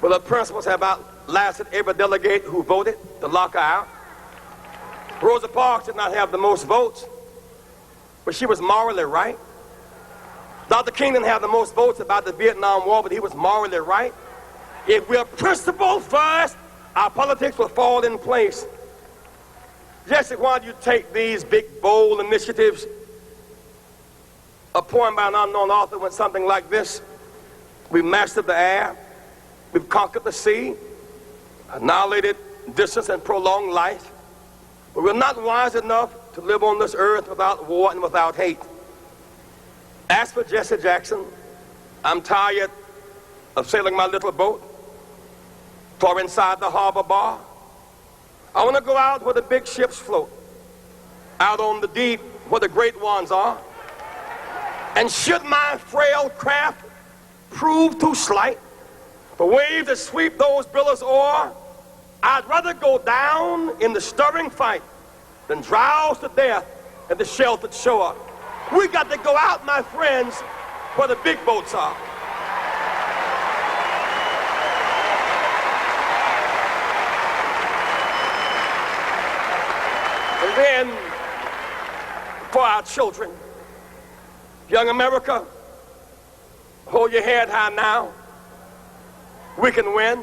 but her principles have outlasted every delegate who voted to lock her out. Rosa Parks did not have the most votes, but she was morally right. Dr. King didn't have the most votes about the Vietnam War, but he was morally right. If we're principled first, our politics will fall in place. Jesse, why do you take these big, bold initiatives? A poem by an unknown author went something like this. We've mastered the air. We've conquered the sea, annihilated distance and prolonged life. But we're not wise enough to live on this earth without war and without hate. As for Jesse Jackson, I'm tired of sailing my little boat far inside the harbor bar. I want to go out where the big ships float. out on the deep where the great ones are. And should my frail craft prove too slight for waves that sweep those billows o'er, I'd rather go down in the stirring fight than drowse to death at the sheltered shore. We got to go out, my friends, where the big boats are. And then, for our children, young America, hold your head high now. We can win.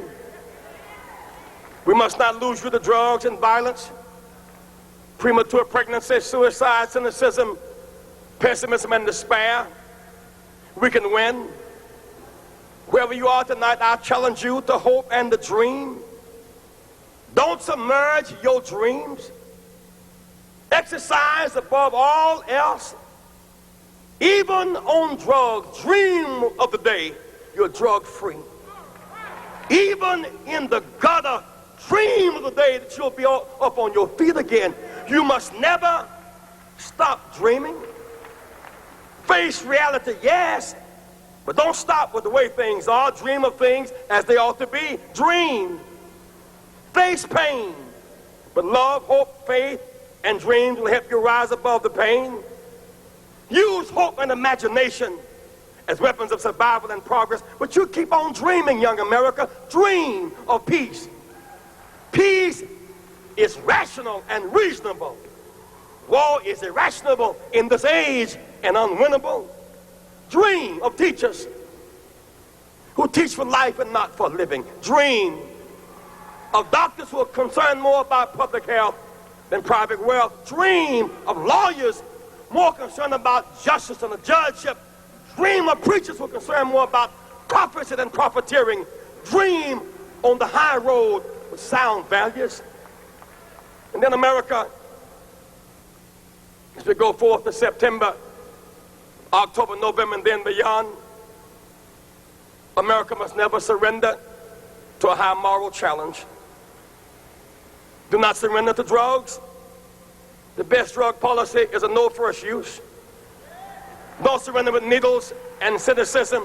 We must not lose you to drugs and violence, premature pregnancy, suicide, cynicism, pessimism, and despair. We can win. Wherever you are tonight, I challenge you to hope and to dream. Don't submerge your dreams. Exercise above all else. Even on drugs, dream of the day you're drug-free. Even in the gutter, dream of the day that you'll be up on your feet again. You must never stop dreaming. Face reality, yes, but don't stop with the way things are. Dream of things as they ought to be. Dream. Face pain, but love, hope, faith, and dreams will help you rise above the pain. Use hope and imagination as weapons of survival and progress, but you keep on dreaming, young America. Dream of peace. Peace is rational and reasonable. War is irrational in this age and unwinnable. Dream of teachers who teach for life and not for living. Dream of doctors who are concerned more about public health than private wealth. Dream of lawyers more concerned about justice and the judgeship. Dream of preachers who are concerned more about prophecy than profiteering. Dream on the high road with sound values. And then America, as we go forth to September, October, November, and then beyond, America must never surrender to a high moral challenge. Do not surrender to drugs. The best drug policy is a no first use. Don't surrender with needles and cynicism.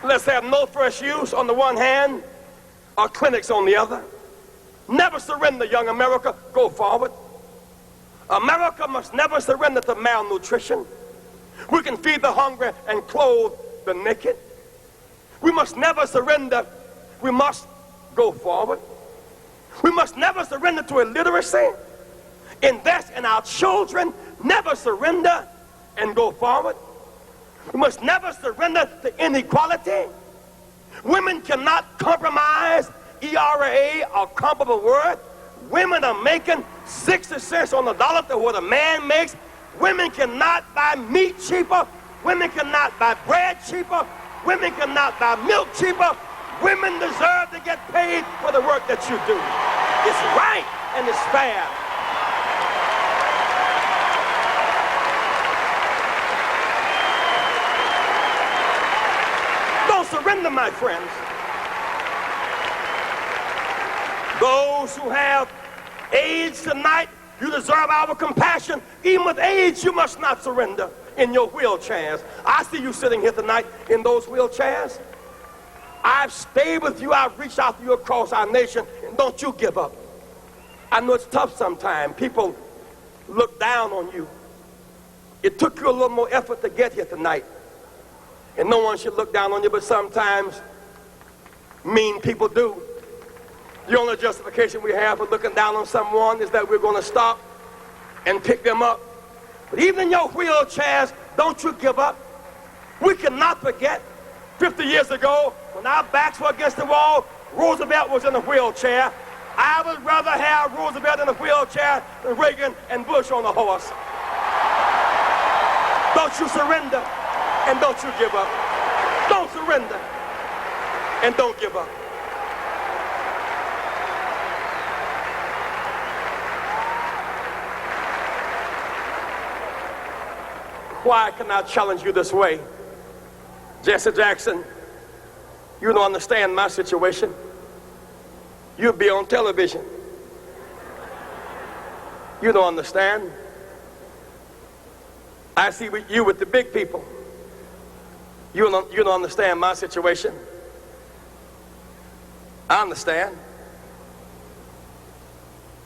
Let's have no first use on the one hand, or clinics on the other. Never surrender, young America. Go forward. America must never surrender to malnutrition. We can feed the hungry and clothe the naked. We must never surrender. We must go forward. We must never surrender to illiteracy. Invest in our children. Never surrender and go forward. We must never surrender to inequality. Women cannot compromise ERA or comparable worth. Women are making 60 cents on the dollar to what a man makes. Women cannot buy meat cheaper. Women cannot buy bread cheaper. Women cannot buy milk cheaper. Women deserve to get paid for the work that you do. It's right and it's fair. Don't surrender, my friends. Those who have AIDS tonight, you deserve our compassion. Even with AIDS, you must not surrender in your wheelchairs. I see you sitting here tonight in those wheelchairs. I've stayed with you. I've reached out to you across our nation. And don't you give up. I know it's tough sometimes. People look down on you. It took you a little more effort to get here tonight. And no one should look down on you, but sometimes mean people do. The only justification we have for looking down on someone is that we're going to stop and pick them up. But even in your wheelchairs, don't you give up. We cannot forget 50 years ago when our backs were against the wall, Roosevelt was in a wheelchair. I would rather have Roosevelt in a wheelchair than Reagan and Bush on a horse. Don't you surrender and don't you give up. Don't surrender and don't give up. Why can I challenge you this way? Jesse Jackson, you don't understand my situation. You'll be on television. You don't understand. I see you with the big people. You don't understand my situation. I understand.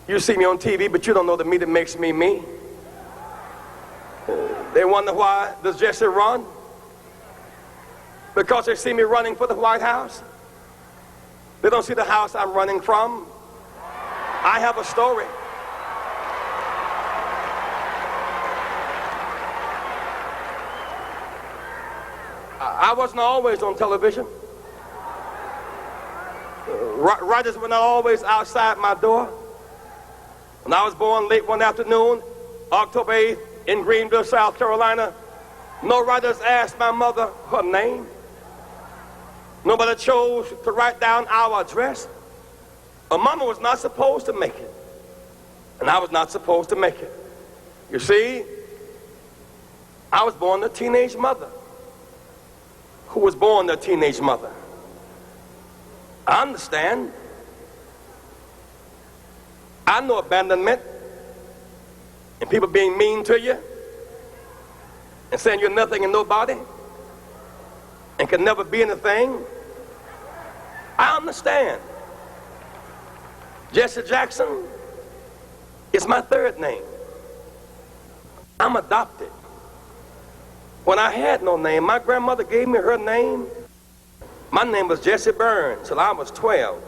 You see me on TV, but you don't know the me that makes me me. They wonder why does Jesse run? Because they see me running for the White House. They don't see the house I'm running from. I have a story. I wasn't always on television. Writers were not always outside my door. When I was born late one afternoon, October 8th, in Greenville, South Carolina, no writers asked my mother her name. Nobody chose to write down our address. A mama was not supposed to make it. And I was not supposed to make it. You see, I was born a teenage mother who was born a teenage mother. I understand. I know abandonment and people being mean to you and saying you're nothing and nobody and can never be anything. I understand. Jesse Jackson is my third name. I'm adopted. When I had no name, my grandmother gave me her name. My name was Jesse Burns till I was 12.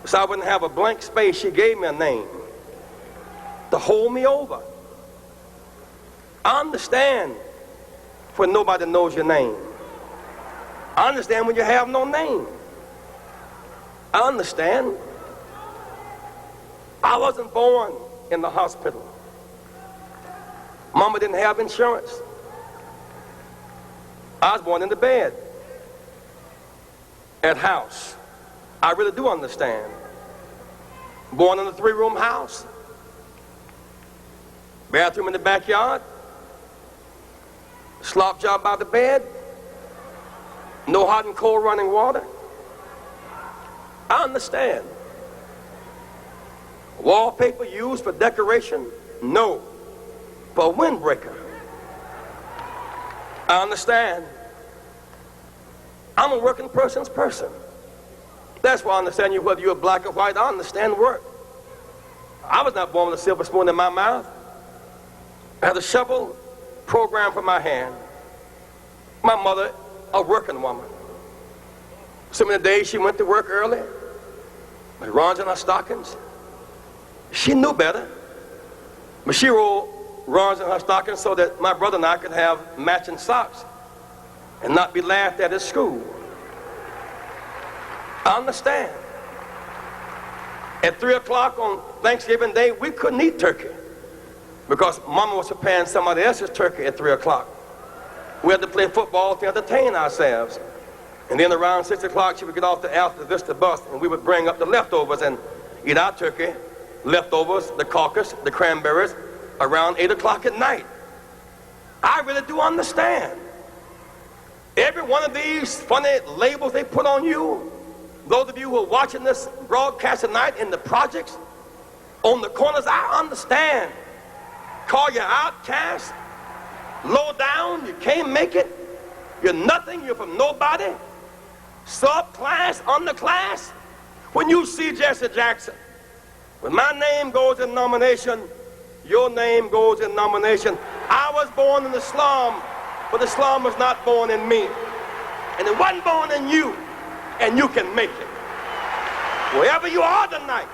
So I wouldn't have a blank space, she gave me a name to hold me over. I understand when nobody knows your name. I understand when you have no name. I understand. I wasn't born in the hospital. Mama didn't have insurance. I was born in the bed at house. I really do understand. Born in a 3-room house. Bathroom in the backyard. Slop job by the bed. No hot and cold running water. I understand. Wallpaper used for decoration? No. For a windbreaker. I understand. I'm a working person's person. That's why I understand you, whether you're black or white. I understand work. I was not born with a silver spoon in my mouth. I had a shovel programmed for my hand. My mother, a working woman. Some of the days she went to work early, with runs in her stockings. She knew better, but she rolled runs in her stockings so that my brother and I could have matching socks and not be laughed at school. I understand. At 3 o'clock on Thanksgiving Day, we couldn't eat turkey because Mama was preparing somebody else's turkey at 3 o'clock. We had to play football to entertain ourselves. And then around 6 o'clock, she would get off the Alta Vista bus and we would bring up the leftovers and eat our turkey, leftovers, the caucus, the cranberries, around 8 o'clock at night. I really do understand. Every one of these funny labels they put on you, those of you who are watching this broadcast tonight in the projects, on the corners, I understand. Call you outcast, low down, you can't make it, you're nothing, you're from nobody, subclass, underclass. When you see Jesse Jackson, when my name goes in nomination, your name goes in nomination. I was born in the slum, but the slum was not born in me. And it wasn't born in you, and you can make it. Wherever you are tonight,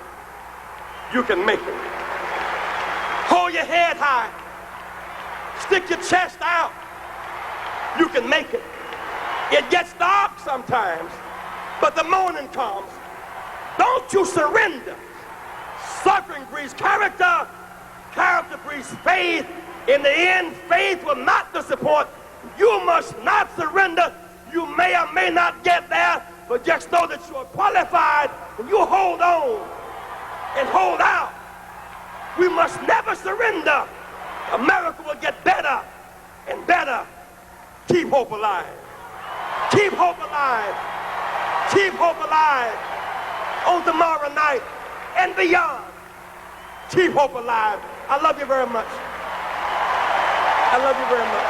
you can make it. Hold your head high. Stick your chest out. You can make it. It gets dark sometimes, but the morning comes. Don't you surrender. Suffering breeds character. Character breeds faith. In the end, faith will not disappoint. You must not surrender. You may or may not get there, but just know that you are qualified and you hold on and hold out. We must never surrender. America will get better and better. Keep hope alive. Keep hope alive. Keep hope alive on tomorrow night and beyond. keep hope alive. I love you very much. I love you very much.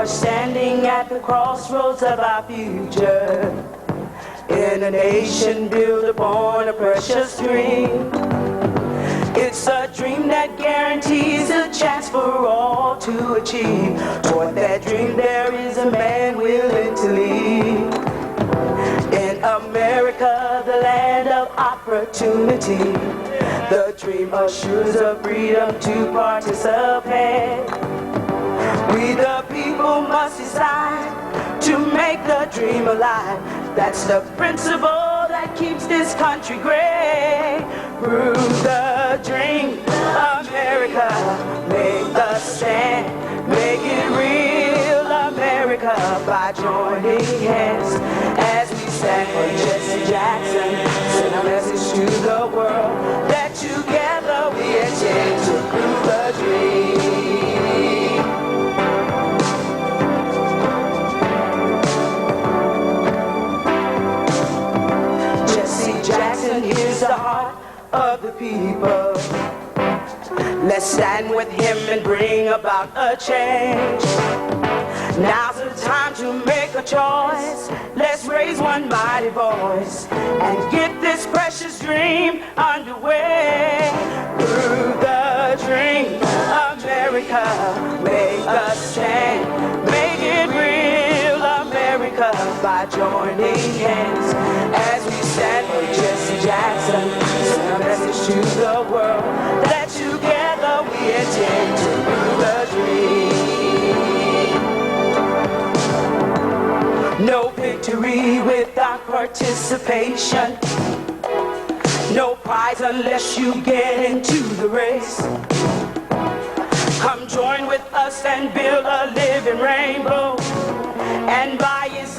Standing at the crossroads of our future, in a nation built upon a precious dream. It's a dream that guarantees a chance for all to achieve. Toward that dream there is a man willing to lead. In America, the land of opportunity, the dream assures a freedom to participate. We the people must decide to make the dream alive. That's the principle that keeps this country great. Through the dream, America, make the stand. Make it real, America, by joining hands. As we stand for Jesse Jackson, send a message to the world that together we intend to prove the dream. Jackson is the heart of the people. Let's stand with him and bring about a change. Now's the time to make a choice. Let's raise one mighty voice and get this precious dream underway. Through the dream, America, make us stand. Make it real, America, by joining hands. As we stand for Jesse Jackson, send a message to the world that together we intend to prove the dream. No victory without participation. No prize unless you get into the race. Come join with us and build a living rainbow. And by his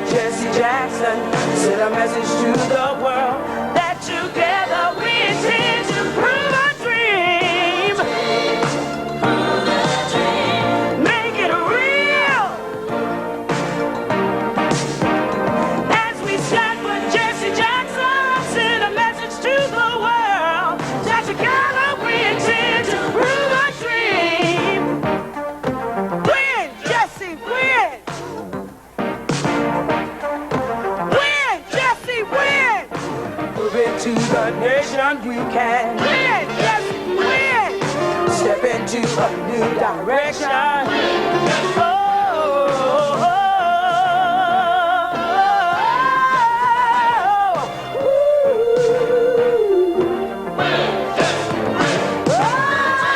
Jesse Jackson, send a message to the world that together we intend to prove our dream. Make it real. As we stand with Jesse Jackson, send a message to the world that together we intend to prove our dream. Win, Jesse, win. Win, Jesse, win. Prove it to the nation you can. Win, Jesse, win. Step into a new direction.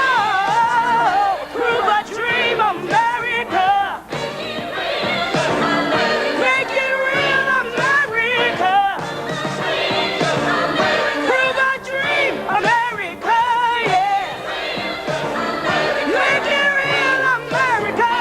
Oh, prove a dream, America. Make it real, America. Prove a dream, America, yeah. Make it real, America.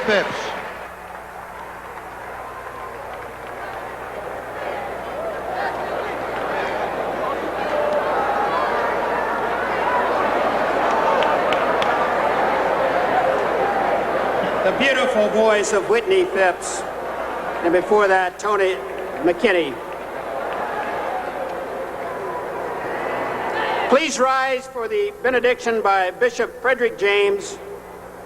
Phipps. The beautiful voice of Whitney Phipps, and before that, Tony McKinney. Please rise for the benediction by Bishop Frederick James.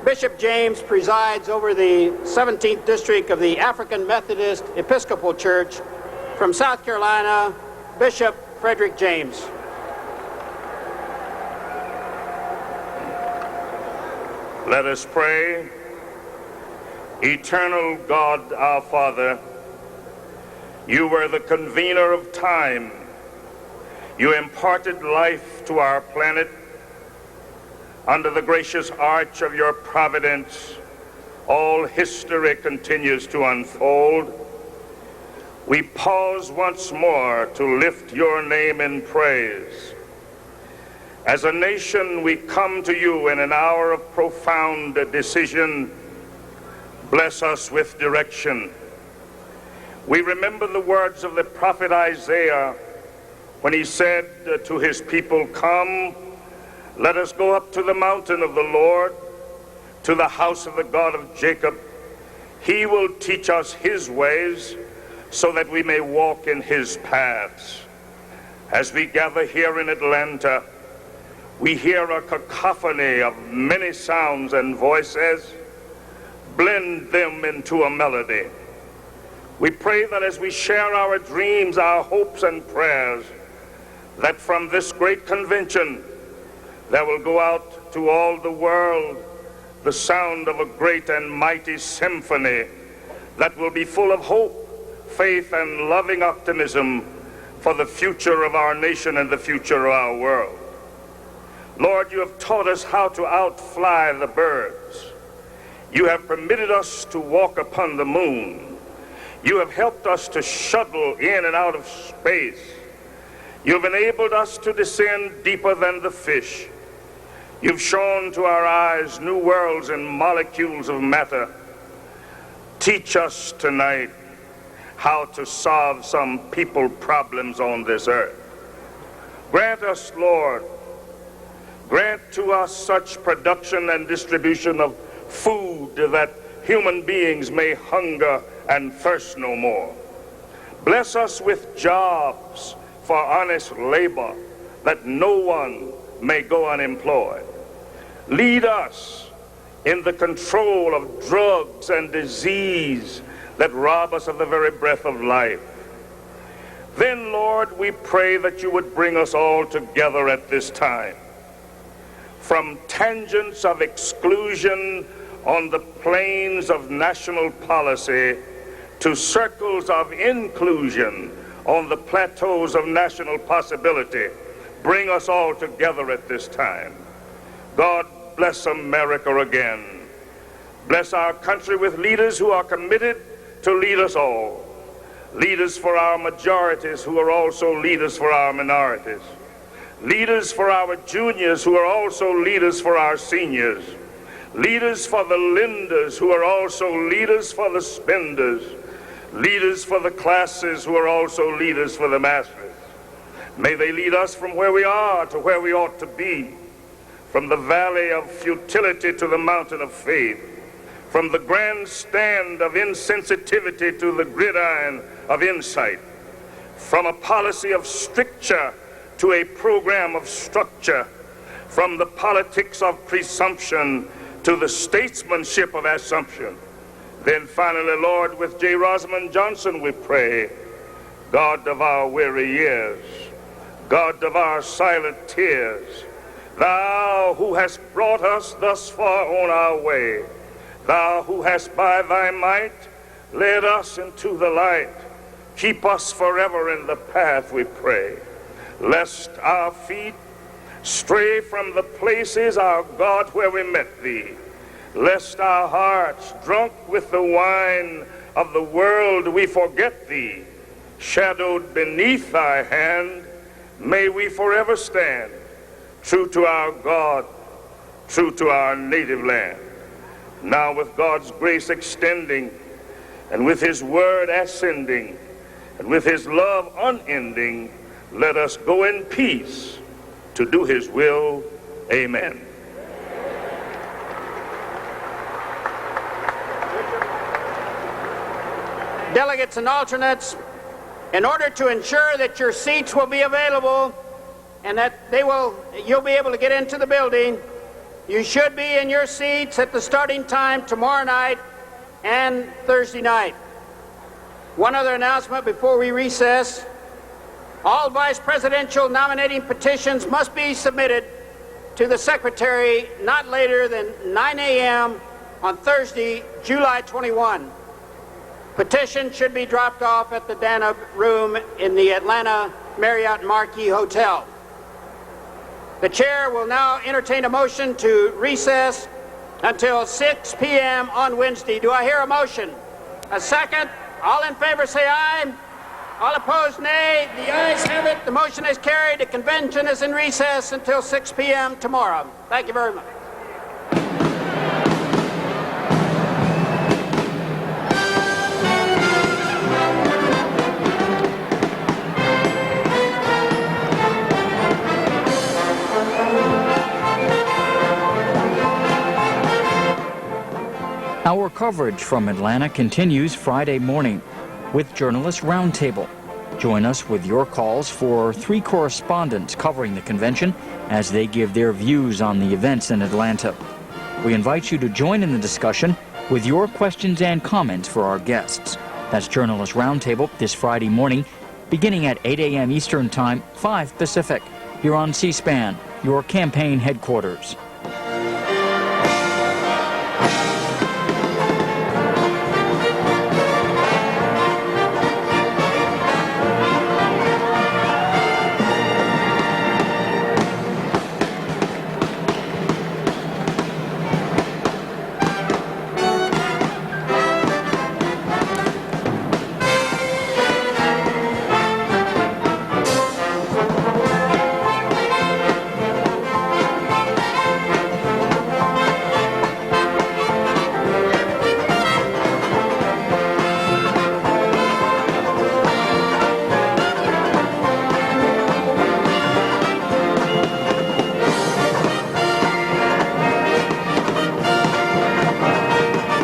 Bishop James presides over the 17th District of the African Methodist Episcopal Church. From South Carolina, Bishop Frederick James. Let us pray. Eternal God, our Father, you were the convener of time. You imparted life to our planet. Under the gracious arch of your providence, all history continues to unfold. We pause once more to lift your name in praise. As a nation, we come to you in an hour of profound decision. Bless us with direction. We remember the words of the prophet Isaiah when he said to his people, "Come, let us go up to the mountain of the Lord, to the house of the God of Jacob. He will teach us his ways so that we may walk in his paths." As we gather here in Atlanta, we hear a cacophony of many sounds and voices. Blend them into a melody. We pray that as we share our dreams, our hopes and prayers, that from this great convention there will go out to all the world the sound of a great and mighty symphony that will be full of hope, faith, and loving optimism for the future of our nation and the future of our world. Lord, you have taught us how to outfly the birds. You have permitted us to walk upon the moon. You have helped us to shuttle in and out of space. You have enabled us to descend deeper than the fish. You've shown to our eyes new worlds and molecules of matter. Teach us tonight how to solve some people problems on this earth. Grant us, Lord, grant to us such production and distribution of food that human beings may hunger and thirst no more. Bless us with jobs for honest labor, that no one may go unemployed. Lead us in the control of drugs and disease that rob us of the very breath of life. Then, Lord, we pray that you would bring us all together at this time. From tangents of exclusion on the plains of national policy to circles of inclusion on the plateaus of national possibility, bring us all together at this time. God bless America again. Bless our country with leaders who are committed to lead us all. Leaders for our majorities who are also leaders for our minorities. Leaders for our juniors who are also leaders for our seniors. Leaders for the lenders who are also leaders for the spenders. Leaders for the classes who are also leaders for the masses. May they lead us from where we are to where we ought to be, from the valley of futility to the mountain of faith, from the grandstand of insensitivity to the gridiron of insight, from a policy of stricture to a program of structure, from the politics of presumption to the statesmanship of assumption. Then finally, Lord, with J. Rosamond Johnson we pray, God of our weary years, God of our silent tears, thou who hast brought us thus far on our way, thou who hast by thy might led us into the light, keep us forever in the path, we pray, lest our feet stray from the places, our God, where we met thee, lest our hearts, drunk with the wine of the world, we forget thee. Shadowed beneath thy hand, may we forever stand, true to our God, true to our native land. Now with God's grace extending, and with his word ascending, and with his love unending, let us go in peace to do his will. Amen. Delegates and alternates, in order to ensure that your seats will be available and that you'll be able to get into the building, you should be in your seats at the starting time tomorrow night and Thursday night. One other announcement before we recess. All vice presidential nominating petitions must be submitted to the secretary not later than 9 a.m. on Thursday, July 21. Petition should be dropped off at the Danube room in the Atlanta Marriott Marquis Hotel. The chair will now entertain a motion to recess until 6 p.m. on Wednesday. Do I hear a motion? A second? All in favor say aye. All opposed nay. The ayes have it. The motion is carried. The convention is in recess until 6 p.m. tomorrow. Thank you very much. Our coverage from Atlanta continues Friday morning with Journalist Roundtable. Join us with your calls for 3 correspondents covering the convention as they give their views on the events in Atlanta. We invite you to join in the discussion with your questions and comments for our guests. That's Journalist Roundtable this Friday morning, beginning at 8 a.m. Eastern Time, 5 Pacific, here on C-SPAN, your campaign headquarters.